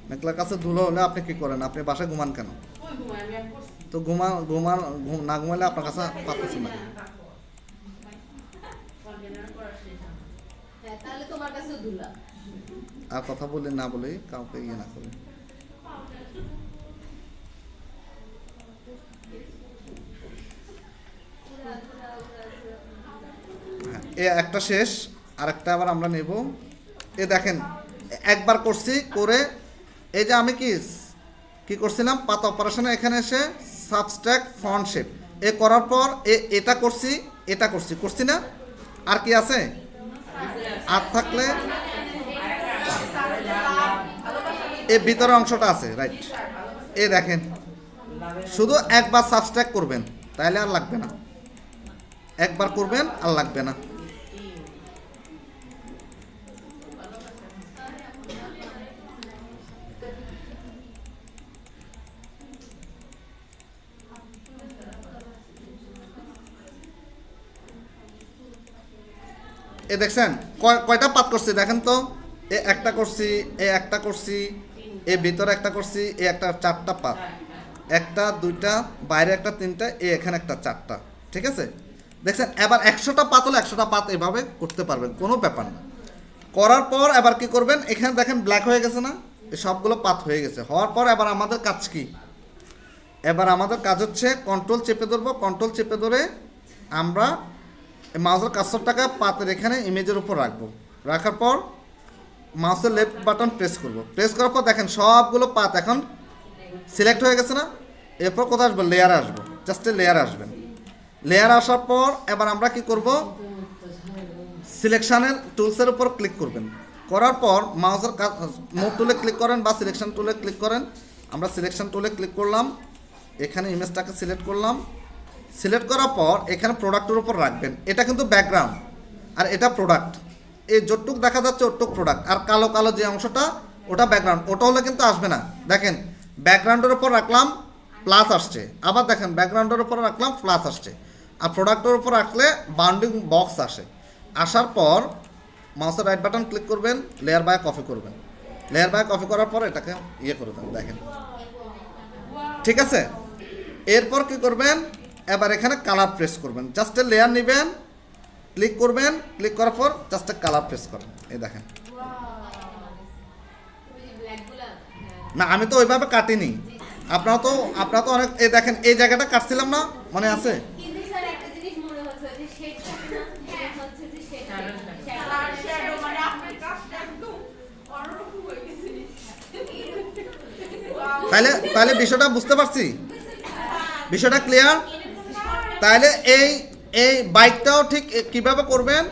মেঘলার কাছে ধুলো হলে আপনি কি করেন? আপনি বাসায় ঘুমান কেন? তো না ঘুমালে আপনার কাছে পাচ্ছেন না। আর কথা বলে না বলে কাউকে ইয়ে না করে। একটা শেষ, আর একটা আবার আমরা নেব। দেখেন একবার করছি, করে যে আমি কি করছিলাম পাথ অপারেশনে এখানে এসে সাবস্ট্রাক্ট ফ্রন্ট শেপ, এ করার পর এটা করছি, এটা করছি, করছি না? আর কি আছে? আর থাকলে এ ভিতরের অংশটা আছে, রাইট। এ দেখেন, শুধু একবার সাবস্ট্রাক্ট করবেন, তাহলে আর লাগবে না। একবার করবেন আর লাগবে না। এ দেখছেন কয়টা পাত করছি দেখেন তো। এ একটা করছি, এ একটা করছি, এ ভিতরে একটা করছি, এ একটা, 4টা পাত। একটা, 2টা, বাইরে একটা, 3টা, এ এখানে একটা, 4টা। ঠিক আছে, দেখছেন? এবার 100টা পাত হলে 100টা পাত এভাবে করতে পারবেন, কোনো ব্যাপার না। করার পর এবার কি করবেন, এখানে দেখেন ব্ল্যাক হয়ে গেছে না? এই সবগুলো পাত হয়ে গেছে। হওয়ার পর এবার আমাদের কাজ কি? এবার আমাদের কাজ হচ্ছে কন্ট্রোল চেপে ধরবো। কন্ট্রোল চেপে ধরে আমরা মাউসের কার্সরটাকে পাতের এখানে ইমেজের উপর রাখবো। রাখার পর মাউসের লেফট বাটন প্রেস করব। প্রেস করার পর দেখেন সবগুলো পাত এখন সিলেক্ট হয়ে গেছে না? এরপর কোথায় আসবো? লেয়ারে আসবো। জাস্ট লেয়ারে আসবেন। লেয়ার আসার পর এবার আমরা কি করব, সিলেকশানের টুলসের উপর ক্লিক করবেন। করার পর মাউসের মুভ টুলে ক্লিক করেন বা সিলেকশন টুলে ক্লিক করেন। আমরা সিলেকশন টুলে ক্লিক করলাম, এখানে ইমেজটাকে সিলেক্ট করলাম। সিলেক্ট করার পর এখানে প্রোডাক্টের উপর রাখবেন। এটা কিন্তু ব্যাকগ্রাউন্ড আর এটা প্রোডাক্ট। এই যতটুক দেখা যাচ্ছে ওটুক প্রোডাক্ট, আর কালো কালো যে অংশটা ওটা ব্যাকগ্রাউন্ড। ওটা হলে কিন্তু আসবে না। দেখেন ব্যাকগ্রাউন্ডের উপর রাখলাম, প্লাস আসছে। আবার দেখেন ব্যাকগ্রাউন্ডের উপর রাখলাম, প্লাস আসছে। আর প্রোডাক্টের উপর রাখলে বাউন্ডিং বক্স আসে। আসার পর মাউসের রাইট বাটন ক্লিক করবেন, লেয়ার বাই কপি করবেন। লেয়ার বাই কপি করার পর এটাকে ইয়ে করে দেন, দেখেন। ঠিক আছে, এরপর কি করবেন, এবার এখানে কালার প্রেস করবেন। জাস্ট লেয়ার নেবেন, ক্লিক করবেন, ক্লিক করার পর জাস্ট কালার প্রেস করেন। এই দেখেন, না আমি তো ওইভাবে কাটিনি, আপনারা তো অনেক, এই দেখেন এই জায়গাটা কাটছিলাম না, মনে আছে? তাহলে বিষয়টা বুঝতে পারছি, বিষয়টা ক্লিয়ার? তাহলে এই বাইকটাও ঠিক কিভাবে করবেন,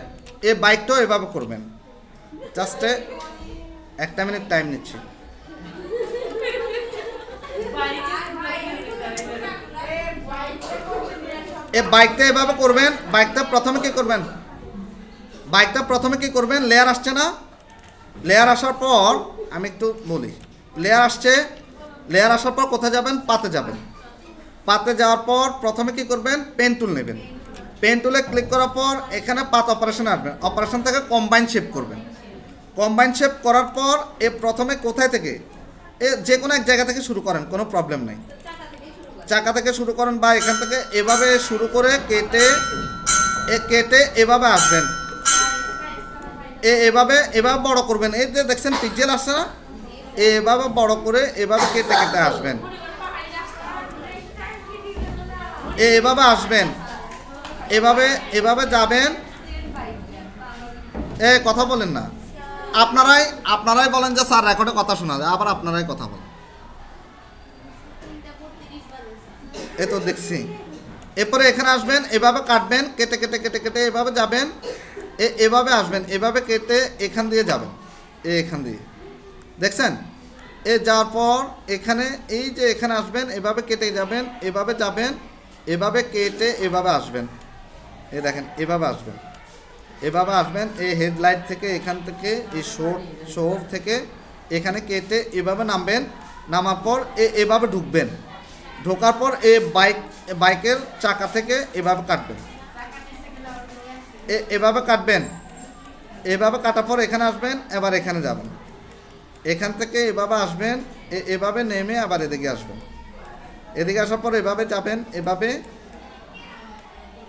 এই বাইকটাও এভাবে করবেন। জাস্ট 1 মিনিট টাইম নিচ্ছি। এই বাইকটা এভাবে করবেন। বাইকটা প্রথমে কি করবেন, লেয়ার আসছে না? লেয়ার আসার পর আমি একটু বলি, লেয়ার আসছে, লেয়ার আসার পর কোথায় যাবেন? পাতে যাবেন। পাতে যাওয়ার পর প্রথমে কি করবেন, পেন টুল নেবেন। পেন টুলে ক্লিক করার পর এখানে পাত অপারেশন আসবেন। অপারেশন থেকে কম্বাইন শেপ করবেন। কম্বাইন শেপ করার পর এ প্রথমে কোথায় থেকে, এ যে কোনো এক জায়গা থেকে শুরু করেন, কোনো প্রবলেম নেই। চাকা থেকে শুরু করেন বা এখান থেকে এভাবে শুরু করে কেটে এভাবে আসবেন। এভাবে বড় করবেন। এই যে দেখছেন পিক্সেল আসছে না, এভাবে বড় করে এভাবে কেটে আসবেন। এভাবে আসবেন, এভাবে যাবেন। কথা বলেন না, আপনারাই বলেন যে স্যার রেকর্ডে কথা শোনা যায়, আবার আপনারাই কথা বলেন। এ তো দেখছি। এরপরে এখানে আসবেন, এভাবে কাটবেন, কেটে এভাবে যাবেন, এভাবে আসবেন, এভাবে কেটে এখান দিয়ে যাবেন, এখান দিয়ে দেখছেন। যাওয়ার পর এখানে এই যে এখানে আসবেন, এভাবে কেটে যাবেন, এভাবে কেটে এভাবে আসবেন। দেখেন এভাবে আসবেন, এই হেডলাইট থেকে এখান থেকে এই শোর থেকে এখানে কেটে এভাবে নামবেন। নামার পর এভাবে ঢুকবেন। ঢোকার পর বাইকের চাকা থেকে এভাবে কাটবেন, এভাবে কাটার পর এখানে আসবেন, এবার এখানে যাবেন। এখান থেকে এভাবে আসবেন, এভাবে নেমে আবার এদিকে আসবেন। এদিকে আসার পর এভাবে যাবেন, এভাবে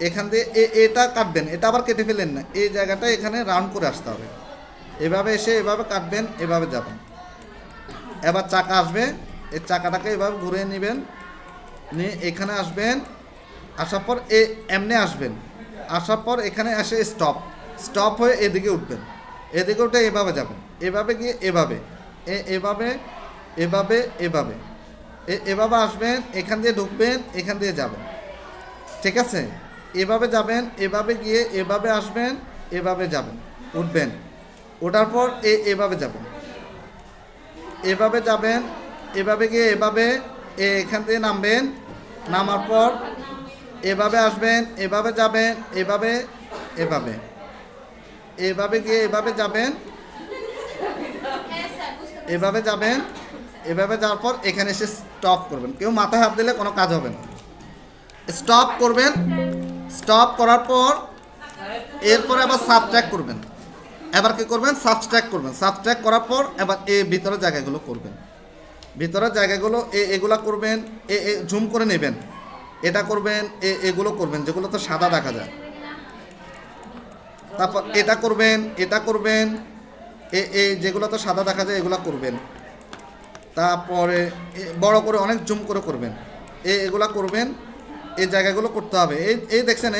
এখান দিয়ে এটা কাটবেন। এটা আবার কেটে ফেলেন না, এই জায়গাটা এখানে রাউন্ড করে আসতে হবে। এভাবে এসে এভাবে কাটবেন, এভাবে যাবেন। এবার চাকা আসবে, এই চাকাটাকে এভাবে ঘুরিয়ে নেবেন, নিয়ে এখানে আসবেন। আসার পর এমনি আসবেন। আসার পর এখানে এসে স্টপ হয়ে এদিকে উঠবেন। এদিকে উঠে এভাবে যাবেন, এভাবে গিয়ে এভাবে আসবেন, এখান দিয়ে ঢুকবেন, এখান দিয়ে যাবেন। ঠিক আছে, এভাবে যাবেন, এভাবে গিয়ে এভাবে আসবেন, এভাবে যাবেন, উঠবেন, ওঠার পর এভাবে যাবেন, এভাবে যাবেন, এভাবে গিয়ে এভাবে এখান থেকে নামবেন, নামার পর এভাবে আসবেন, এভাবে যাবেন, এভাবে এভাবে এভাবে গিয়ে এভাবে যাবেন, এভাবে যাবেন, এভাবে যাওয়ার পর এখানে এসে স্টপ করবেন। কেউ মাথায় হাত দিলে কোনো কাজ হবে না। স্টপ করবেন, স্টপ করার পর এরপরে আবার সাবট্র্যাক্ট করবেন। এবার কি করবেন? সাবট্র্যাক্ট করবেন। সাবট্র্যাক্ট করার পর এবার ভিতরের জায়গাগুলো করবেন, ভিতরের জায়গাগুলো এগুলা করবেন, জুম করে নেবেন, এটা করবেন, এগুলো করবেন যেগুলো তো সাদা দেখা যায়। তারপর এটা করবেন, এটা করবেন, যেগুলো তো সাদা দেখা যায় এগুলো করবেন। তারপরে বড় করে অনেক জুম করে করবেন, এগুলা করবেন, এই জায়গাগুলো করতে হবে। এই দেখছেন,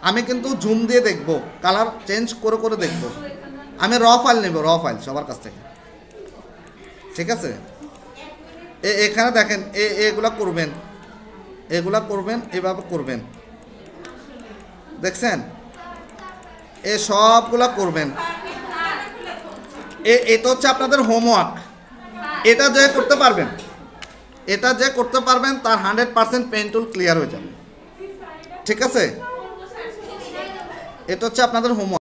আমি কিন্তু জুম দিয়ে দেখব, কালার চেঞ্জ করে করে দেখব। আমি র ফাইল নেব, র ফাইল সবার কাছ থেকে। ঠিক আছে, এখানে দেখেন এগুলা করবেন, এগুলা করবেন, এভাবে করবেন, দেখছেন, সবগুলা করবেন। এটা হচ্ছে আপনাদের হোমওয়ার্ক। এটা যে করতে পারবেন, এটা যে করতে পারবেন তার 100% পেন টুল ক্লিয়ার হয়ে যাবে। ঠিক আছে, এটা হচ্ছে আপনাদের হোমওয়ার্ক।